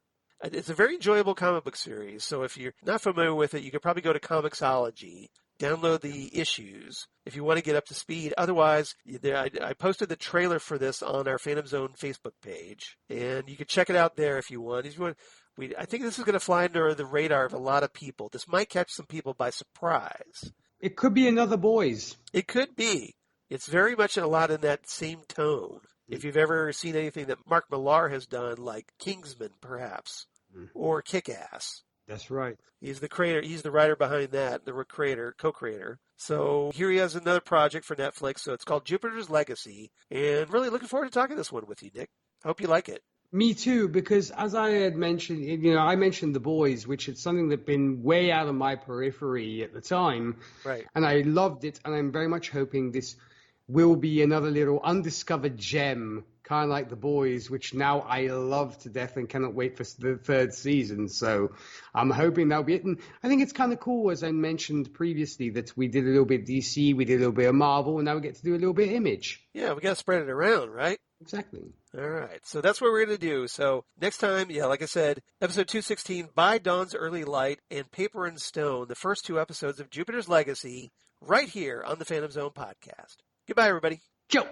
It's a very enjoyable comic book series, so if you're not familiar with it, you could probably go to Comixology, download the issues if you want to get up to speed. Otherwise, I posted the trailer for this on our Phantom Zone Facebook page, and you can check it out there if you want. I think this is going to fly under the radar of a lot of people. This might catch some people by surprise. It could be another Boys. It could be. It's very much a lot in that same tone. If you've ever seen anything that Mark Millar has done, like Kingsman, perhaps, or Kick-Ass. That's right. He's the creator. He's the writer behind that, the co-creator. So here he has another project for Netflix. So it's called Jupiter's Legacy. And really looking forward to talking this one with you, Nick. Hope you like it. Me too, because as I had mentioned, I mentioned The Boys, which is something that had been way out of my periphery at the time. Right. And I loved it, and I'm very much hoping this will be another little undiscovered gem, kind of like The Boys, which now I love to death and cannot wait for the 3rd season. So I'm hoping that'll be it. And I think it's kind of cool, as I mentioned previously, that we did a little bit of DC, we did a little bit of Marvel, and now we get to do a little bit of Image. Yeah, we got to spread it around, right? Exactly. All right. So that's what we're going to do. So next time, like I said, episode 216, By Dawn's Early Light and Paper and Stone, the first 2 episodes of Jupiter's Legacy, right here on the Phantom Zone podcast. Goodbye, everybody. Ciao.